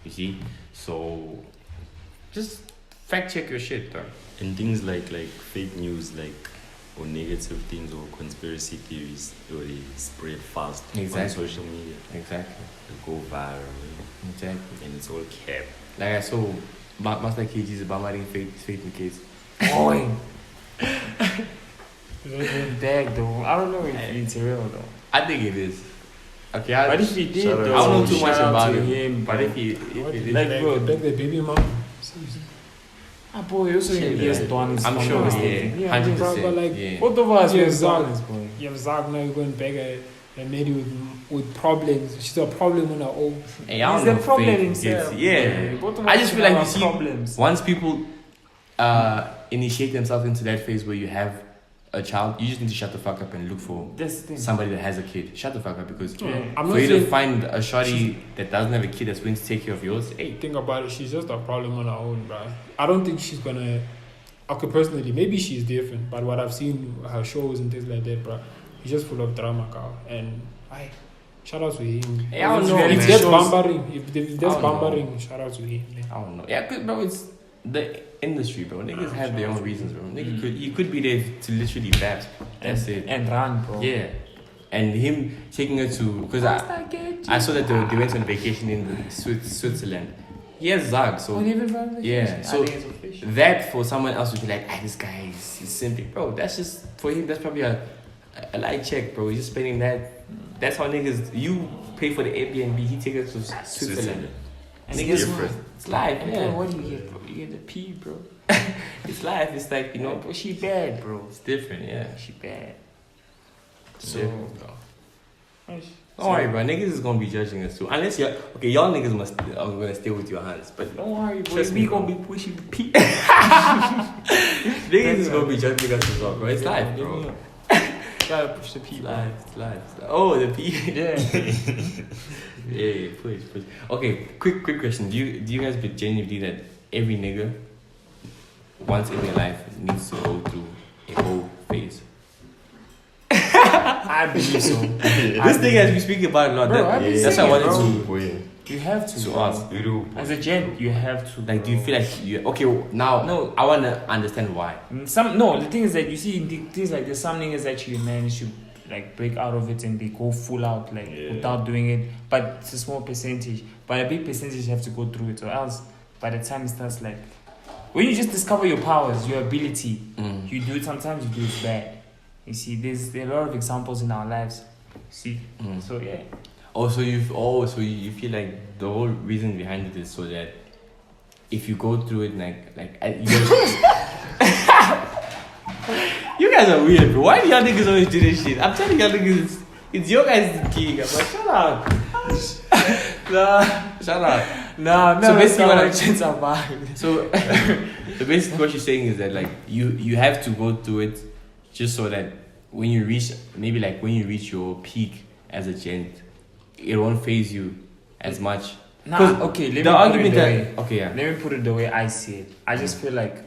you see. So just fact check your shit, bro. And things like fake news, like, or negative things or conspiracy theories, or they spread fast Exactly. on social media. Exactly. They go viral, Exactly. and it's all cap. Like I saw Master KG's bombarding Faith Nketsi. Boy. It's bag though. I don't know if it's real though. I think it is. Okay, But if he did, Shout out. though, I don't know too much shout out about to him, but bro. if he What did, is like, like, bro. like the baby mom. Ah, boy, also Shit, he has yeah. done his I'm phone sure, and yeah, everything. 100%. But like, yeah. Both of us Yeah, have done Zach. this, boy. You have Zach now going back at a lady with problems. She's a problem on her own. Hey, I He's don't the know problem Faith himself. Nketsi. Yeah. Both of I us just feel have like our you see, problems. once people initiate themselves into that phase where you have a child, you just need to shut the fuck up and look for That's the thing. somebody that has a kid. Shut the fuck up, because I'm for not you to saying. find a shawty that doesn't have a kid that's willing to take care of yours, hey, Think about it. She's just a problem on her own, bro. I don't think she's gonna. Okay, personally, maybe she's different, but what I've seen her shows and things like that, bro, he's just full of drama, cow. And shout out to him. Hey, I don't know, If man. there's Shows- bambering, if there's I don't know. bambering, shout out to him. Man. I don't know. Yeah, cause, bro, it's the industry, bro. Niggas have their own reasons, bro. He could be there to literally rap. That's it. And run, bro. Yeah. And him taking her to, because I saw that they went on vacation in Switzerland, he has Zag, so even from the yeah, I so think it's official. that for someone else would be like, this guy is simply, bro. That's just for him. That's probably a light check, bro. He's just spending that. That's how niggas. You pay for the Airbnb. He takes us to Switzerland. And Niggas, guess what? it's life. And Yeah. bro, what do you get, bro? You get the P, bro. It's life. It's like, you know, Bro, she bad, bro. it's different. Yeah. She bad. It's So, different, bro. Don't worry, bro. Niggas is gonna be judging us too. Unless you're okay, y'all niggas are gonna stay with your hands. But don't worry, bro. Trust We me, gonna bro. be pushing P. niggas is gonna be judging us as well, bro. It's life, bro. Gotta push the P, It's bro. life. It's life. It's life. Oh, the P. Yeah. Yeah, push. Okay, quick question. Do you guys genuinely believe that every nigga once in their life needs to go through a whole phase? I believe so. This thing has been speaking about a lot. Bro, I've been That's why I saying it, wanted bro. to You have to. bro. ask. As a gent, you have to. Like, do you bro. feel like you okay? Now, No. I wanna understand why. The thing is that you see things like this, some niggas actually manage to like break out of it and they go full out like without doing it. But it's a small percentage. But a big percentage have to go through it, or else by the time it starts like when you just discover your powers, your ability, you do it sometimes, you do it bad. You see, there's a lot of examples in our lives. See, so yeah. Also, you feel like the whole reason behind it is so that if you go through it you guys are weird, bro. Why do y'all niggas always do this shit? I'm telling y'all niggas, it's your guys' gig. I'm like, shut up. Shut up. No, So basically what I- chance are bad. So, basically what you're saying is that like you have to go through it just so that when you reach your peak as a gent, it won't phase you as much. Nah, okay, let me The put argument it the way. that okay, yeah. Let me put it the way I see it. I just feel like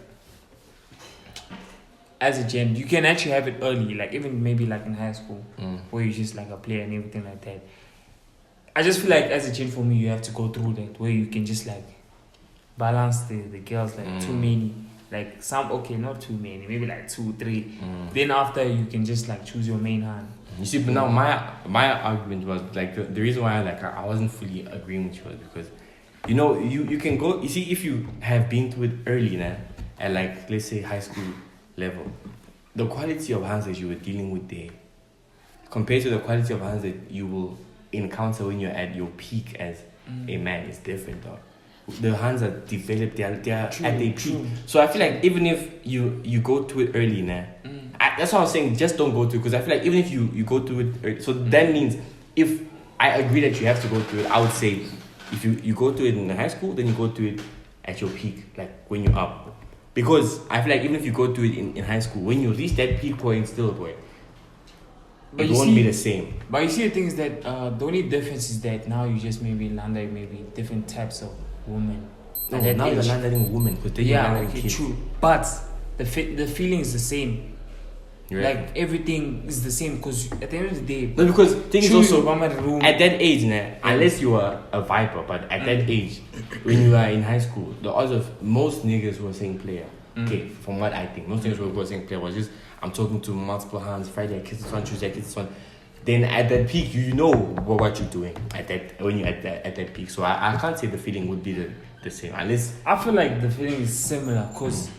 as a gent, you can actually have it early, like even maybe like in high school, where you just like a player and everything like that. I just feel like as a gent, for me, you have to go through that where you can just like balance the girls, like too many, like some, okay, not too many, maybe like 2, 3. Then after you can just like choose your main hand. You see, but now my argument was like the reason why I wasn't fully agreeing with you was because you can go, you see, if you have been through it early now at like let's say high school level, the quality of hands that you were dealing with there compared to the quality of hands that you will encounter when you're at your peak as a man is different, dog. The hands are developed, they are at their peak. So I feel like even if you go to it early now, that's what I'm saying, just don't go to it, because I feel like even if you go to it early, so that means if I agree that you have to go to it, I would say if you go to it in high school, then you go to it at your peak, like when you're up. Because I feel like even if you go to it in high school, when you reach that peak point, still, boy, But it you won't see- be the same. But you see, the thing is that the only difference is that now you just maybe land like maybe different types of women. No, At that now you're age. landing women, because then Yeah, you're landing okay, kids. true. But the feeling is the same. You're Like right. everything is the same, because at the end of the day, No, because thing is true, also you in the room. at that age, unless you are a viper, but at that age, when you are in high school, the odds of most niggas who are saying player, okay, from what I think, most niggas who are saying player was just, I'm talking to multiple hands, Friday I kiss this one, Tuesday I kiss this one. Then at that peak, you know what you're doing when you're at that peak. So I can't say the feeling would be the same, unless I feel like the feeling is similar, because,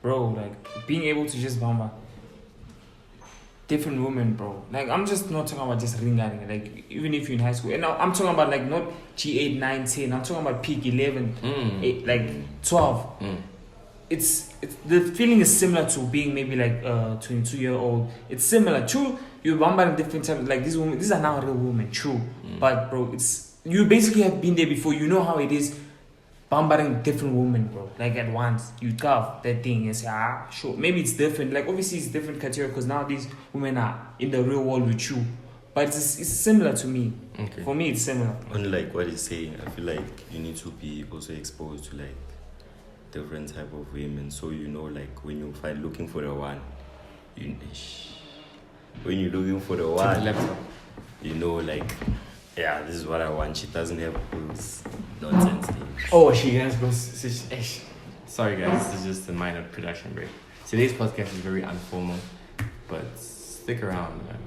bro, like being able to just bamba different women, bro. Like I'm just not talking about just ringaring. Like even if you're in high school, and I'm talking about like not G8, 9, 10. I'm talking about peak 11, 8, like 12. It's the feeling is similar to being maybe like 22-year-old. It's similar. True, you're bombarding different types. Like these women, these are now real women. True, but bro, it's you basically have been there before. You know how it is. Bombarding different women, bro. Like at once, you carve that thing and say, sure, maybe it's different. Like obviously it's different criteria because now these women are in the real world with you. But it's similar to me. Okay. For me, it's similar. Unlike what he's saying, I feel like you need to be also exposed to like different type of women, so you know, like when you find looking for the one, when you're looking for the one, you know, like, yeah, this is what I want. She doesn't have those nonsense things. oh, she has go. Sorry guys, this is just a minor production break. Today's podcast is very informal, but stick around, man.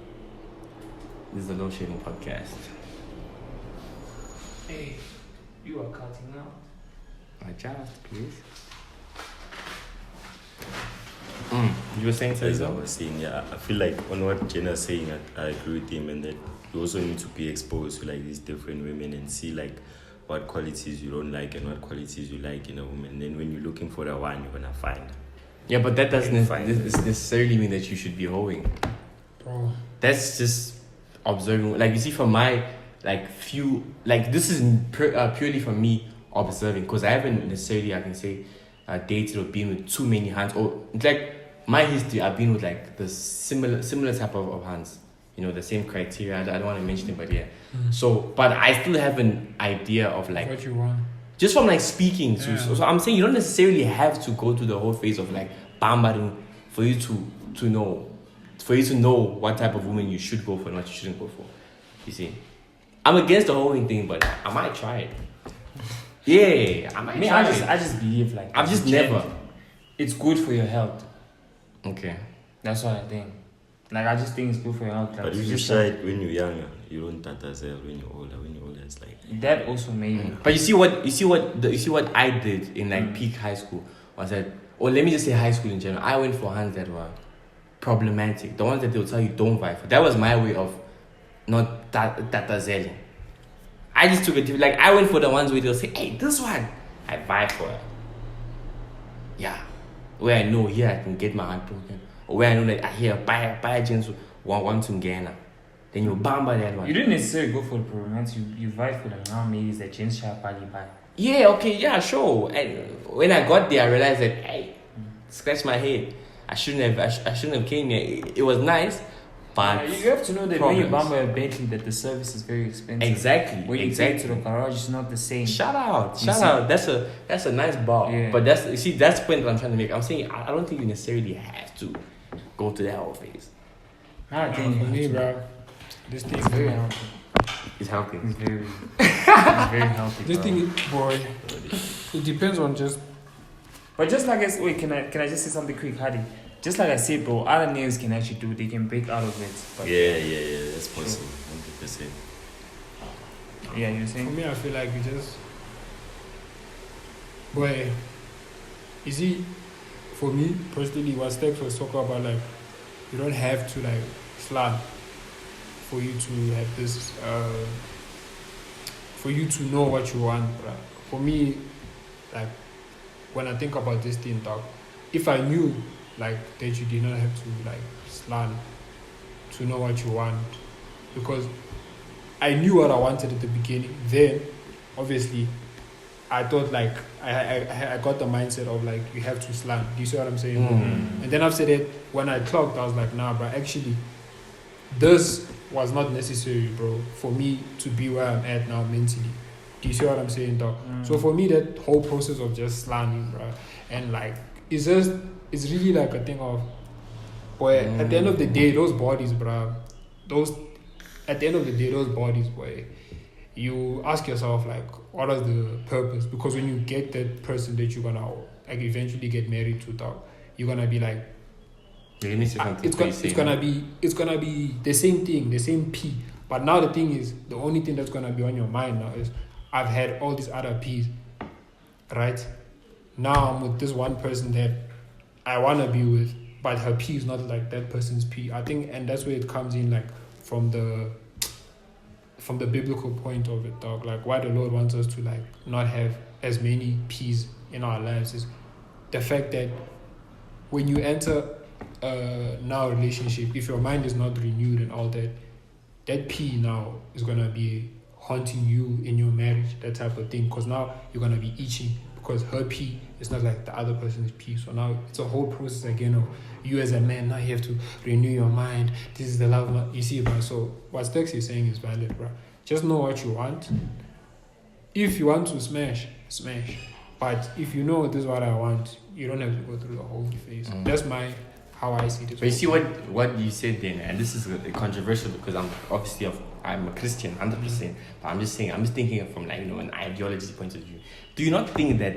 This is the Loadshedding podcast. Hey, you are cutting out. Adjust, please. You were saying As I something? was saying, yeah, I feel like on what Jenna's saying, I agree with him, and that you also need to be exposed to like these different women and see like what qualities you don't like and what qualities you like in a woman. And then when you're looking for the one, you're gonna find. Yeah, but that doesn't Fine. necessarily mean that you should be hoeing. Bro. That's just observing. Like you see, from my like few, like this is purely from me observing, because I haven't necessarily, I can say, dated or been with too many hands. Or it's like my history, I've been with like the similar type of hands. You know, the same criteria. I don't want to mention it, but yeah. So, but I still have an idea of like What you want? just from like speaking to. Yeah. So I'm saying you don't necessarily have to go through the whole phase of like bambaring for you to know. For you to know what type of woman you should go for and what you shouldn't go for. You see? I'm against the whole thing, but I might try it. Yeah, I might try it. I just believe like I've just never. it's good for your health. Okay. That's what I think. Like I just think it's good for your health. Like, But if you just try it when you're younger, you don't tatazel when you're older. When you're older, it's like that also maybe. But you see what I did in like peak high school was that, or let me just say high school in general. I went for hands that were problematic. The ones that they'll tell you don't vibe for. That was my way of not tatazeling. I just took it like I went for the ones where they'll say, hey, this one I vibe for her. Yeah. Where I know here I can get my heart broken. Or where I know that I hear buy jeans want to Ghana. Then you bamba that one. You didn't necessarily go for the problems. You vibe for the now ladies that James Sharp buy. Yeah, okay, yeah, sure. And when I got there, I realized that, hey, scratch my head. I shouldn't have came here. It was nice, but You have to know that problems. when you bump a Bentley, that the service is very expensive. Exactly. When you take it to the garage, it's not the same. Shout out. You see? That's a nice bar. Yeah. But that's the point that I'm trying to make. I'm saying I don't think you necessarily have to go to that whole phase. I For think me, bro, this thing it's very healthy. It's healthy. It's very healthy. This bro. thing, boy, it depends on just. But just like wait, can I just say something quick, Hardy? Just like I said, bro, other nails can actually do. They can bake out of it. But yeah, that's possible, 100%. yeah, you're For saying. me, I feel like we just. Boy, you see, for me personally, what Steps was talking about, like, you don't have to like slant for you to have this. For you to know what you want, right? For me, like, when I think about this thing, dog, if I knew like that you did not have to like slant to know what you want, because I knew what I wanted at the beginning. Then, obviously, I thought like I got the mindset of like you have to slant. Do you see what I'm saying? And then after that, when I clocked, I was like, nah, bro. Actually, this was not necessary, bro, for me to be where I'm at now mentally. Do you see what I'm saying, dog? So for me, that whole process of just slanting, bro, and like it's really like a thing of, boy, at the end of the day, those bodies, boy, you ask yourself like, what is the purpose? Because when you get that person that you're gonna like eventually get married to, dog, you're gonna be like, it's gonna be the same thing, the same P. But now the thing is, the only thing that's gonna be on your mind now is, I've had all these other P's, right? Now I'm with this one person that I wanna be with, but her P is not like that person's P. I think, and that's where it comes in, like from the biblical point of it, dog. Like why the Lord wants us to like not have as many P's in our lives is the fact that when you enter now relationship, if your mind is not renewed and all that, that P now is gonna be haunting you in your marriage, that type of thing. Because now you're gonna be itching because her P is not like the other person's P. So now it's a whole process again of you as a man. Now you have to renew your mind. This is the love, you see, bro. So what Stex is saying is valid, bro. Just know what you want. If you want to smash. But if you know this is what I want, you don't have to go through the whole phase. That's how I see this. But you see what you said then, and this is controversial because I'm a Christian, 100%. But I'm just thinking from like, an ideology point of view. Do you not think that?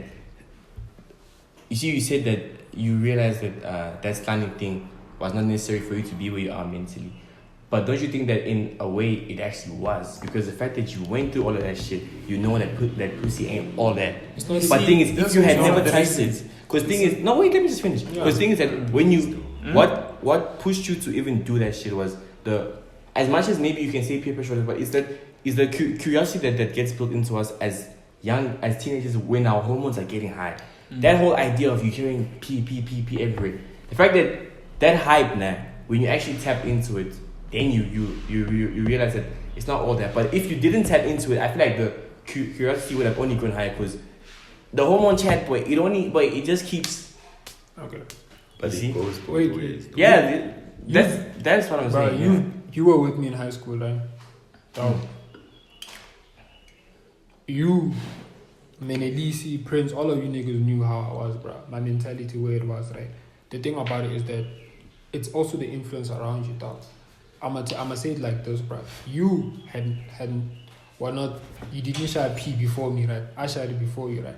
You said that you realized that that standing thing was not necessary for you to be where you are mentally. But don't you think that in a way it actually was? Because the fact that you went through all of that shit, you know that pussy ain't all that. But thing is, if you had never tasted, because thing is, no wait, let me just finish. Because thing is that when you, what pushed you to even do that shit was as much as maybe you can say peer pressure, but is the curiosity that gets built into us as teenagers when our hormones are getting high. That whole idea of you hearing pee everywhere. The fact that hype now, when you actually tap into it, then you realize that it's not all that. But if you didn't tap into it, I feel like the curiosity would have only gone higher because the hormone chat, boy, it just keeps. Okay. But see? it goes both Wait, ways. Yeah, that's what I'm Bro, saying. you were with me in high school, right? You, Menelisi, Prince, all of you niggas knew how I was, bro. My mentality, where it was, right? The thing about it is that it's also the influence around you, dog. I'ma say it like this, bro. You you didn't share P before me, right? I shared it before you, right?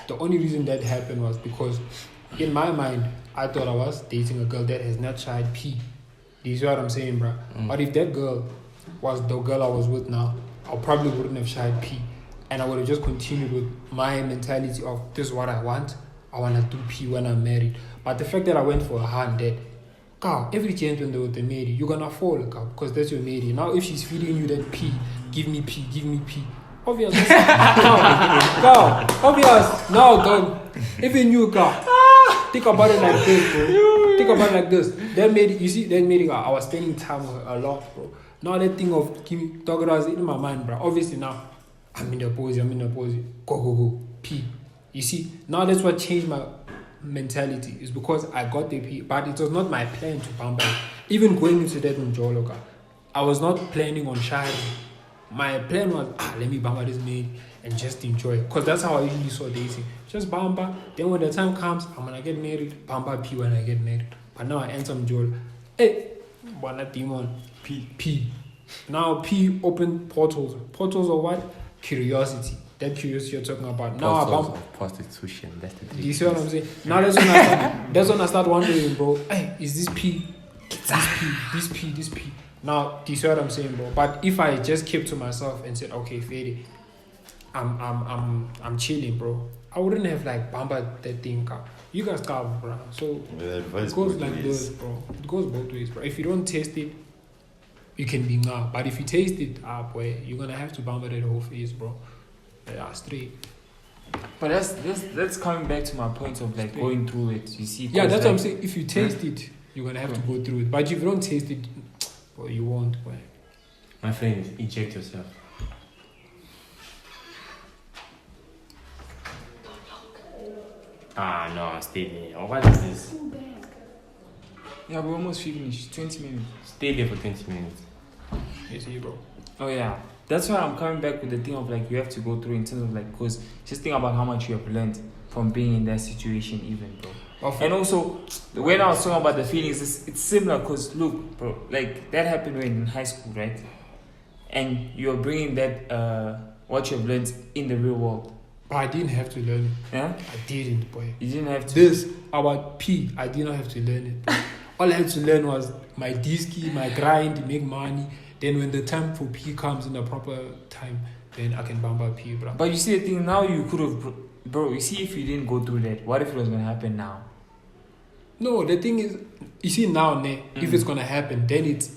The only reason that happened was because in my mind, I thought I was dating a girl that has not shared P. Do you see what I'm saying, bro? But if that girl was the girl I was with now, I probably wouldn't have shared P. And I would have just continued with my mentality of this is what I want. I want to do P when I'm married. But the fact that I went for a hand that, God, every chance when they marry, you're going to fall, God, because that's your marriage. Now, if she's feeding you that P, give me P. Obvious. God, obvious. No, dog. Even you, God. Think about it like this, bro. Think about it like this. That made, you see, that made, I was spending time with her a lot, bro. Now that thing of dog was in my mind, bro. Obviously now, I'm in the pose. Go. P. You see, now that's what changed my mentality. Is because I got the P, but it was not my plan to bump out. Even going into that in Joloka, I was not planning on shying. My plan was, let me bump out this maid and just enjoy. Because that's how I usually saw dating. Just bumper. Then when the time comes, I'm going to get married. Bumper P when I get married. But now I enter Jol. Hey, one demon. P. Now P opened portals. Portals of what? Curiosity. That curiosity you're talking about. Now I bump prostitution. That's the thing. Do you see what I'm saying? Now that's when I start wondering, bro. Hey, is this P? This P. Now, do you see what I'm saying, bro? But if I just kept to myself and said, okay, Fede, I'm chilling, bro, I wouldn't have like bambered that thing. You guys can't, bro. So it goes like this, bro. It goes both ways, bro. If you don't taste it, you can be now. But if you taste it, boy, you're gonna have to bamber that whole face, bro. Yeah, straight. But that's coming back to my point of like going through it. You see? Yeah, that's what I'm saying. If you taste it, you're gonna have to go through it. But if you don't taste it, well, you won't. Boy. My friend, eject yourself. No, stay there. What is this? Yeah, we're almost finished. 20 minutes. Stay there for 20 minutes. You see, bro. Oh yeah. That's why I'm coming back with the thing of like you have to go through in terms of like, because just think about how much you have learned from being in that situation even, bro. And also, when I was talking about the feelings, it's similar because look, bro, like that happened when in high school, right? And you're bringing that, what you've learned in the real world. But I didn't have to learn it. Yeah? I didn't, boy. You didn't have to. This, about P, I did not have to learn it. Boy. All I had to learn was my disky, my grind, make money. Then when the time for P comes in the proper time, then I can bump up P, bro. But you see the thing, now you could have, bro, you see if you didn't go through that, what if it was going to happen now? No, the thing is, you see now, if it's going to happen, then it's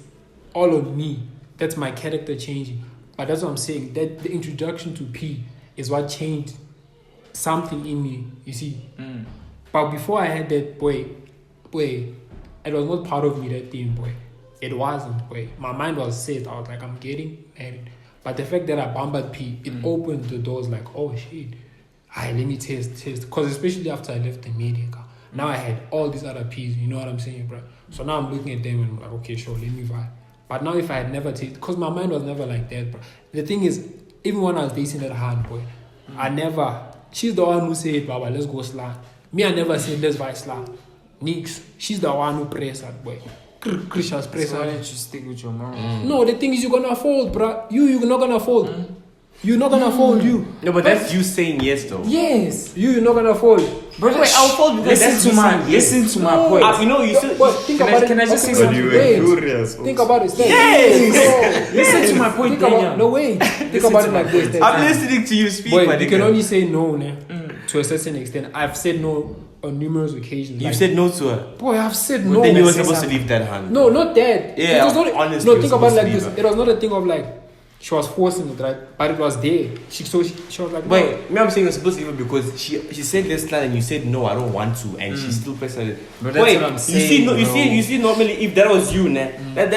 all on me. That's my character changing. But that's what I'm saying, that the introduction to P is what changed something in me, you see. But before I had that, boy, it was not part of me, that thing, boy. It wasn't, boy. My mind was set. I was like, I'm getting married. But the fact that I bumpered P, it opened the doors like, oh shit. Let me taste. Because especially after I left the media, now I had all these other P's, you know what I'm saying, bro? So now I'm looking at them and I'm like, okay, sure, let me vibe. But now if I had never tasted, because my mind was never like that, bro. The thing is, even when I was dating that hard, boy, she's the one who said, Baba, let's go slang. Me, I never said, let's buy slang. Nix, she's the one who pressed that, boy. Christian's pressed. So why don't you stick with your mom? No, the thing is, you're gonna fold, bro. You're not gonna fold. You're not gonna fold, you. No, but that's you saying yes, though. Yes, you're not gonna fold. Bro, Wait, I'll fold because that's listen decent, to my point. You know, you still. Think about it. Can I just say okay, something? you wait. were curious. Think about it. Yes! Listen to my point, Think about, Daniel. no wait. Think about it like this. I'm listening to you speak, Wait, my you nigga. can only say no, ne? To a certain extent. I've said no on numerous occasions. You've said no to her. boy, I've said But no. then you were Say supposed to something. leave that hand. No, not that. Yeah, It was not, honestly, no, you're think about it supposed like to this. leave her. It was not a thing of like she was forcing it, right? But it was there. She was like, no. Wait, me, I'm saying you're supposed to leave her because she said this line and you said no, I don't want to, and she still pressed it. But that's Wait, what I'm you saying, see, no, bro. you see, normally if that was you, that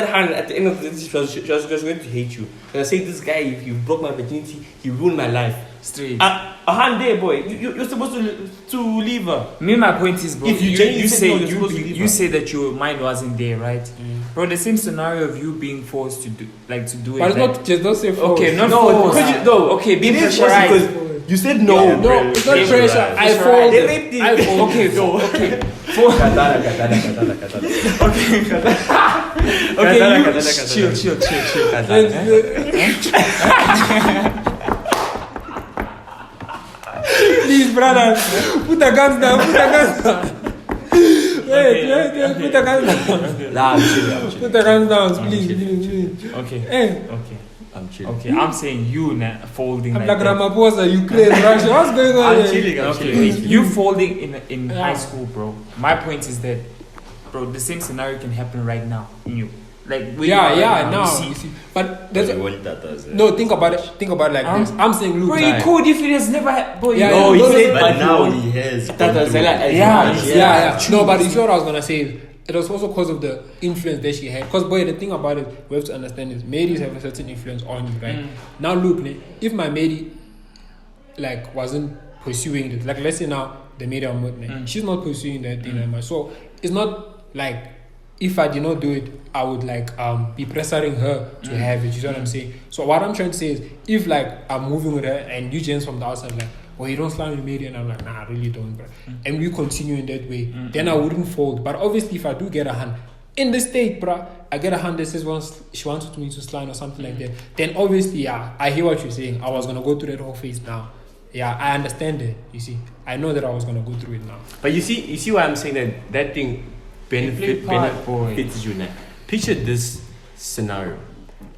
hand at the end of the day, she was going to hate you. And I say, this guy, if you broke my virginity, he ruined my life. Straight. A hand there, boy. You're supposed to leave her. Me, my point is, bro. If you you genuinely say said no, you're supposed to leave you her. say that your mind wasn't there, right? Bro, the same scenario of you being forced to do But it. it's like- not just don't say force. Okay, not No, forced. because you, no. Okay, being It is pressurized. because you said no. No, it's not They- pressure. I They fold. raped him. I fold. Okay, No. okay. Chill. Please, brother, put the guns down. Put the guns down. Wait, put the guns down. Nah, I'm chilling. Put the guns down, please. Okay. Hey, Okay. I'm chilling. Okay. I'm saying you folding I'm like like that. Ramaphosa, Ukraine, Russia. What's going on I'm here? chilling. I'm Okay, chilling. you folding in Yeah. high school, bro. My point is that, bro, the same scenario can happen right now in you. Like where you are right Now, you you see. see. But that's You want that as a- no. Think about it. Think about it like this. I'm saying, look, Bro, you could if it has never bro. Yeah, No, yeah, he said, But but now no. he has. That gone was through like- it. yeah. No, but you see what I was gonna say is it was also because of the influence that she had. Because boy, the thing about it, we have to understand is ladies have a certain influence on you, right? Now look, if my lady like wasn't pursuing it, like let's say now the lady I'm with, she's not pursuing that thing that much. So it's not like if I did not do it, I would like be pressuring her to have it. You know what I'm saying? So what I'm trying to say is if like I'm moving with her and you gents from the outside like, well, you don't slam with me, and I'm like, nah, I really don't, bro. And we continue in that way, then I wouldn't fold. But obviously, if I do get a hand in the state, bro, I get a hand that says once she wants me to slime or something like that, then obviously, yeah, I hear what you're saying. I was gonna go through that whole phase now. Yeah, I understand it. You see, I know that I was gonna go through it now. But you see why I'm saying that thing benefits you now. Picture this scenario.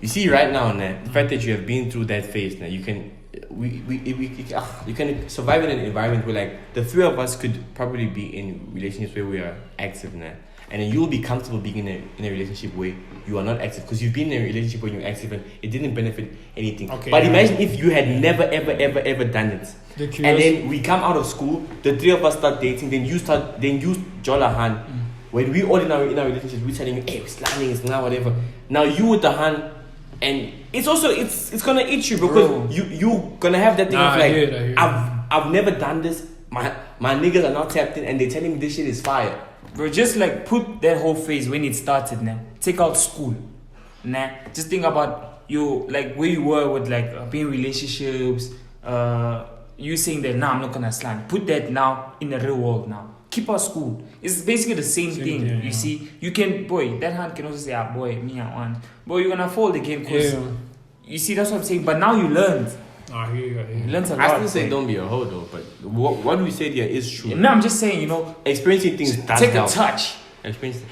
You see right now, now the fact that you have been through that phase now, you can you can survive in an environment where like the three of us could probably be in relationships where we are active now. And then you'll be comfortable being in a relationship where you are not active because you've been in a relationship where you're active and it didn't benefit anything. Okay, but yeah. Imagine if you had never ever done it. And then we come out of school, the three of us start dating, then you Jolahan. When we all in our relationships, we're telling you, hey, we're slamming, it's now whatever. Now you with the hand, and it's also it's gonna eat you because you gonna have that thing of like, I hear it. I've never done this. My niggas are not tapped in, and they're telling me this shit is fire. Bro, just like put that whole phase when it started, nah. Take out school, nah. Just think about you, like where you were with like being relationships. You saying that now I'm not gonna slam. Put that now in the real world now. Keep out school. It's basically the same thing. thing, You see, you can that hand can also say, ah boy, me I want. Boy, you're gonna fold again because you see that's what I'm saying. But now you learned. I hear you. You learned a lot. I still say boy. don't be a hoe though, but what we said here is true. No, I'm just saying, you know, Experiencing things does take a help. touch.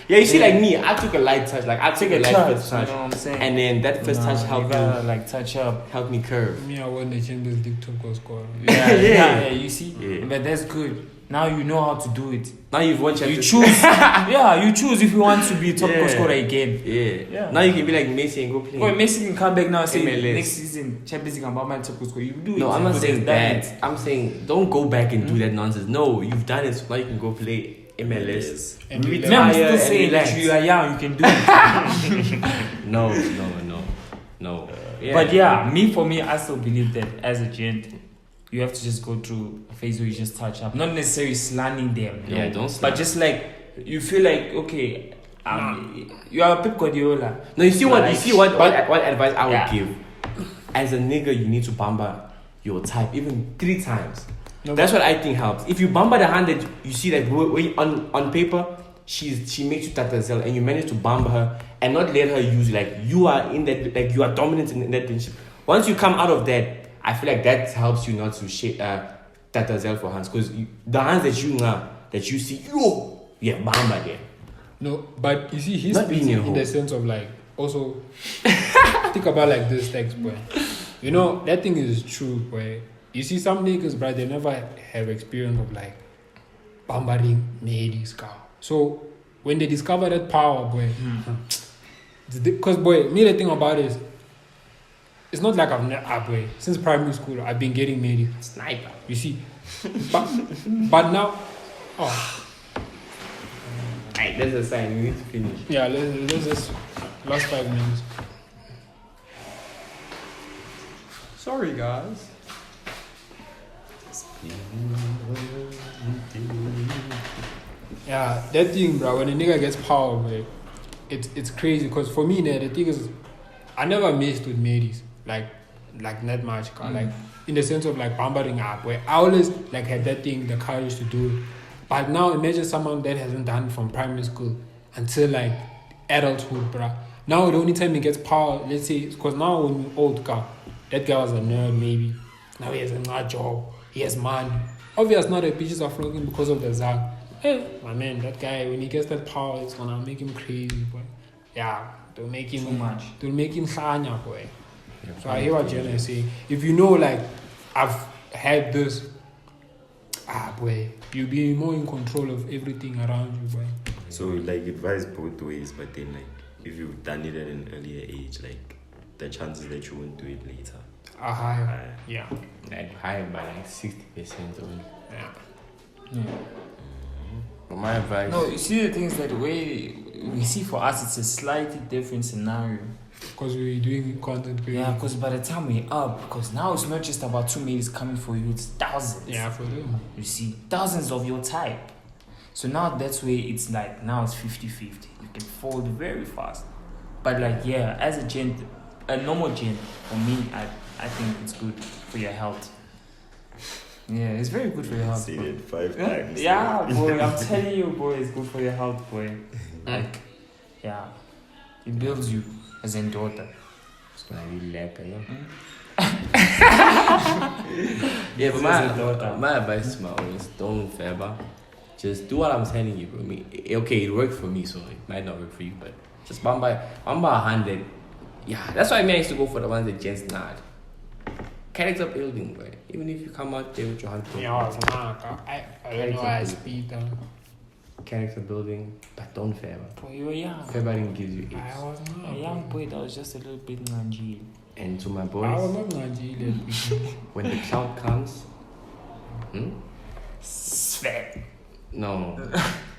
Yeah, you see, like me, I took a light touch. Like I took a light touch. first touch, You know what I'm saying? and then that first touch You helped gotta me like touch up. helped me curve. Me, I won the Champions League top goal scorer. Yeah, you see, Yeah. but that's good. Now you know how to do it. Now you've won You Champions choose, you choose if you want to be top goal scorer again. Yeah. Now you can be like Messi and go play. Boy, Messi can come back now and say MLS. next season Champions League I'm about my top goal scorer. You do it. No, I'm not because saying that's that. I'm saying don't go back and do that nonsense. No, you've done it, so now you can go play MLS. And Retire Me, I'm still and saying relax. that you are young, you can do it. No. But yeah, for me, I still believe that as a gent, you have to just go through a phase where you just touch up, not necessarily slamming them. Yeah, don't slam. But just like you feel like okay, you are a Pep Guardiola. No, you see what Like, what advice I would Yeah. give. As a nigga, you need to bamba your type even 3 times. No, That's what I think helps. If you bamba the hand that you see that on paper, she makes you tatazel and you manage to bamba her and not let her use like you are in that like you are dominant in that relationship. Once you come out of that, I feel like that helps you not to that does help for hands because the hands that you see, yeah, bamba there. No, but you see, he's Not being in the sense of like, also, think about like this text, boy. You know, that thing is true, boy. You see, some niggas, bro, they never have experience of like bambering ladies, car. So when they discover that power, boy, because boy, me the thing about it is, it's not like boy, since primary school I've been getting married. Sniper. You see, but now, Alright, that's a sign. We need to finish. yeah, let's just last 5 minutes. Sorry, guys. Yeah, that thing, bro. When a nigga gets power, bro, it's crazy. Cause for me, the thing is, I never messed with ladies like that much. Like in the sense of like bambering up, where I always like had that thing, the courage to do it. But now imagine someone that hasn't done it from primary school until like adulthood, bro. Now the only time he gets power, let's say, because now when you're old, that guy was a nerd maybe. Now he has a job, he has money. Obviously, not the bitches are flocking because of the Zag. Hey, my man, that guy, when he gets that power, it's gonna make him crazy, boy. Yeah, to make him too much. To make him khanya, boy. So I hear what Jenna is saying. If you know, like, I've had this, boy, you'll be more in control of everything around you, boy. So like advice both ways, but then like if you've done it at an earlier age, like the chances that you won't do it later are higher. Yeah. Like higher by like 60% only. Yeah. For my advice. No, you see the things that the way we see for us, it's a slightly different scenario. Because we're doing content creation. Yeah, because by the time we're up, because now it's not just about 2 mates coming for you, it's thousands. Yeah, for them. You see, thousands of your type. So now that's where it's like, now it's 50-50. You can fold very fast. But like, yeah, as a gent, a normal gent, for me, I think it's good for your health. Yeah, it's very good for your health. Seen it 5 times. Yeah, boy, I'm telling you, boy, it's good for your health, boy. Like, yeah, it builds you as a daughter. It's gonna be lekker, yeah, but my advice to my audience, don't fever. Just do what I'm telling you, bro. I mean, okay, it worked for me, so it might not work for you, but just bamba 100. Yeah, that's why I managed to go for the ones that gents not. Character building, bro. Even if you come out there with your hand. Yeah, I don't know why I speed down. Character building, but don't fever. Boy, you were young. Fevering gives you I AIDS. was not. A young boy that was just a little bit Nganji. And to my I was boys, not Nigerian. when the cloud comes, Svet. no,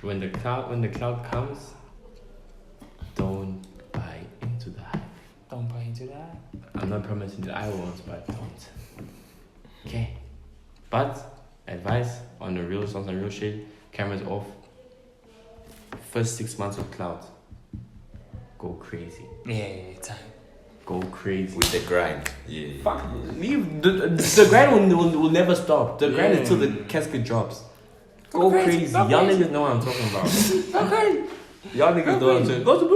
when the cloud comes, don't buy into the hype. Don't buy into that. I'm not promising that I won't, but don't. Okay. But advice on the real songs and real shit, cameras off. First 6 months of cloud, go crazy. Yeah, time. Go crazy. With the grind. Yeah. Fuck, leave the grind will never stop. The grind is till the casket drops. Go crazy. Y'all niggas know what I'm talking about. Okay. Y'all niggas know what I'm saying. Go to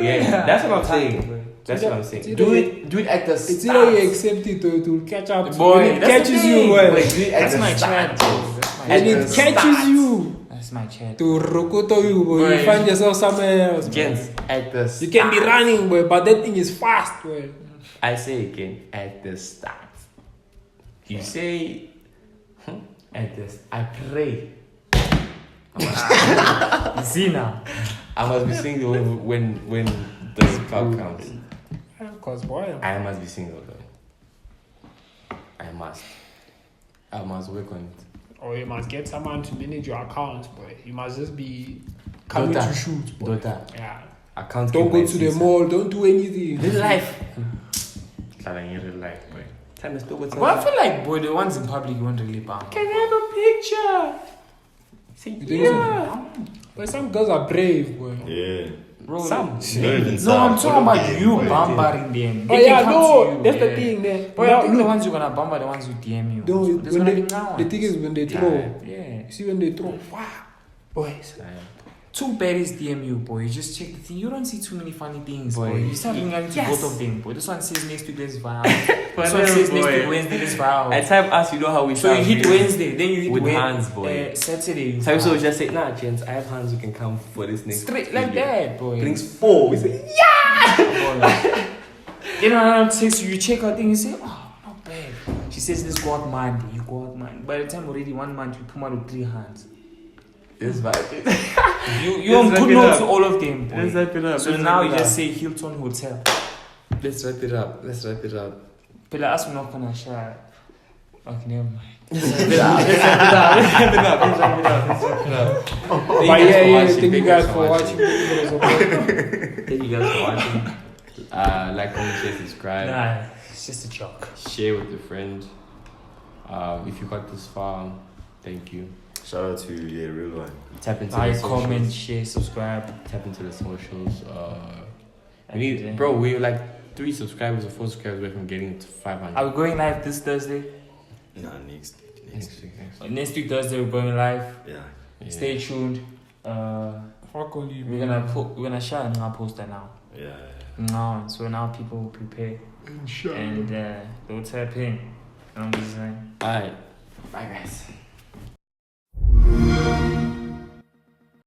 yeah, that's what I'm saying. That's what I'm saying. Do it at the start. It's either you accept it or it will catch up. Boy, when it that's catches the you, thing. well. Wait, do it at That's the my start. chat, bro. That's my And At it the catches start. you That's my chat. to rokoto you, boy. Boy. You find yourself somewhere else. boy. Gents, at the start. You can be running, boy, but that thing is fast, boy. I say again, at the start. You say, at this. I pray. See now. I must be single when the cloud comes. Cause boy, I must be single though. I must work on it. or you must get someone to manage your accounts, boy. You must just be coming Daughter. to shoot, boy. Daughter. Yeah. I can't Don't keep go my to the sister. mall. Don't do anything. Real life. Like in real life, boy. Time is still with But I feel like, boy, the ones in public you won't really bomb. Can I have a picture? Say You think so? But some girls are brave, boy. Yeah. Bro, Some. Not even no, some. I'm talking about Yeah, you boy. bombarding them. Oh They can yeah, come no, to you, that's the yeah. thing, man. But Now, I think the look, ones you're gonna bomb are the ones who DM you. no, There's when gonna they, be now. the thing is when they throw. Yeah. You see when they throw, wow, boys. two baddies DM you, boy. You just check the thing. You don't see too many funny things, boy. You start looking at both of them, boy. This one says next week let's viral. This one says next week Wednesday let's viral. At time us, you know how we So you hit Wednesday, then you hit with hands, boy. Saturday. Time so just say, nah, gents, I have hands. You can come for this next. Straight like that, boy. Brings 4. We say, You know, I'm text you check her thing, you say, oh, not bad. She says, let's go out Monday. You go out Monday. By the time already 1 month, you come out with 3 hands. this vibe. You on good notes to all of them, boy. Let's wrap it up. So now you just say Hilton Hotel. Let's wrap it up. But us we're not gonna share. Okay, never mind. Let's wrap it up. But yeah, thank you guys for watching. Thank you guys for watching. Like, comment, share, subscribe. Nah, it's just a joke. Share with your friend. If you got this far, thank you. Shout out to real one. Tap into the Like, socials. comment, share, subscribe. Tap into the socials. We need, bro. We're like 3 subscribers or 4 subscribers away from getting to 500. Are we going live this Thursday? Nah, next week. Next week Thursday we're going live. Yeah. Stay tuned. Fuck all you. We're gonna share and I'll post that now. Yeah. Now, so now people will prepare and they'll tap in. You know what I'm saying? Alright. Bye, guys.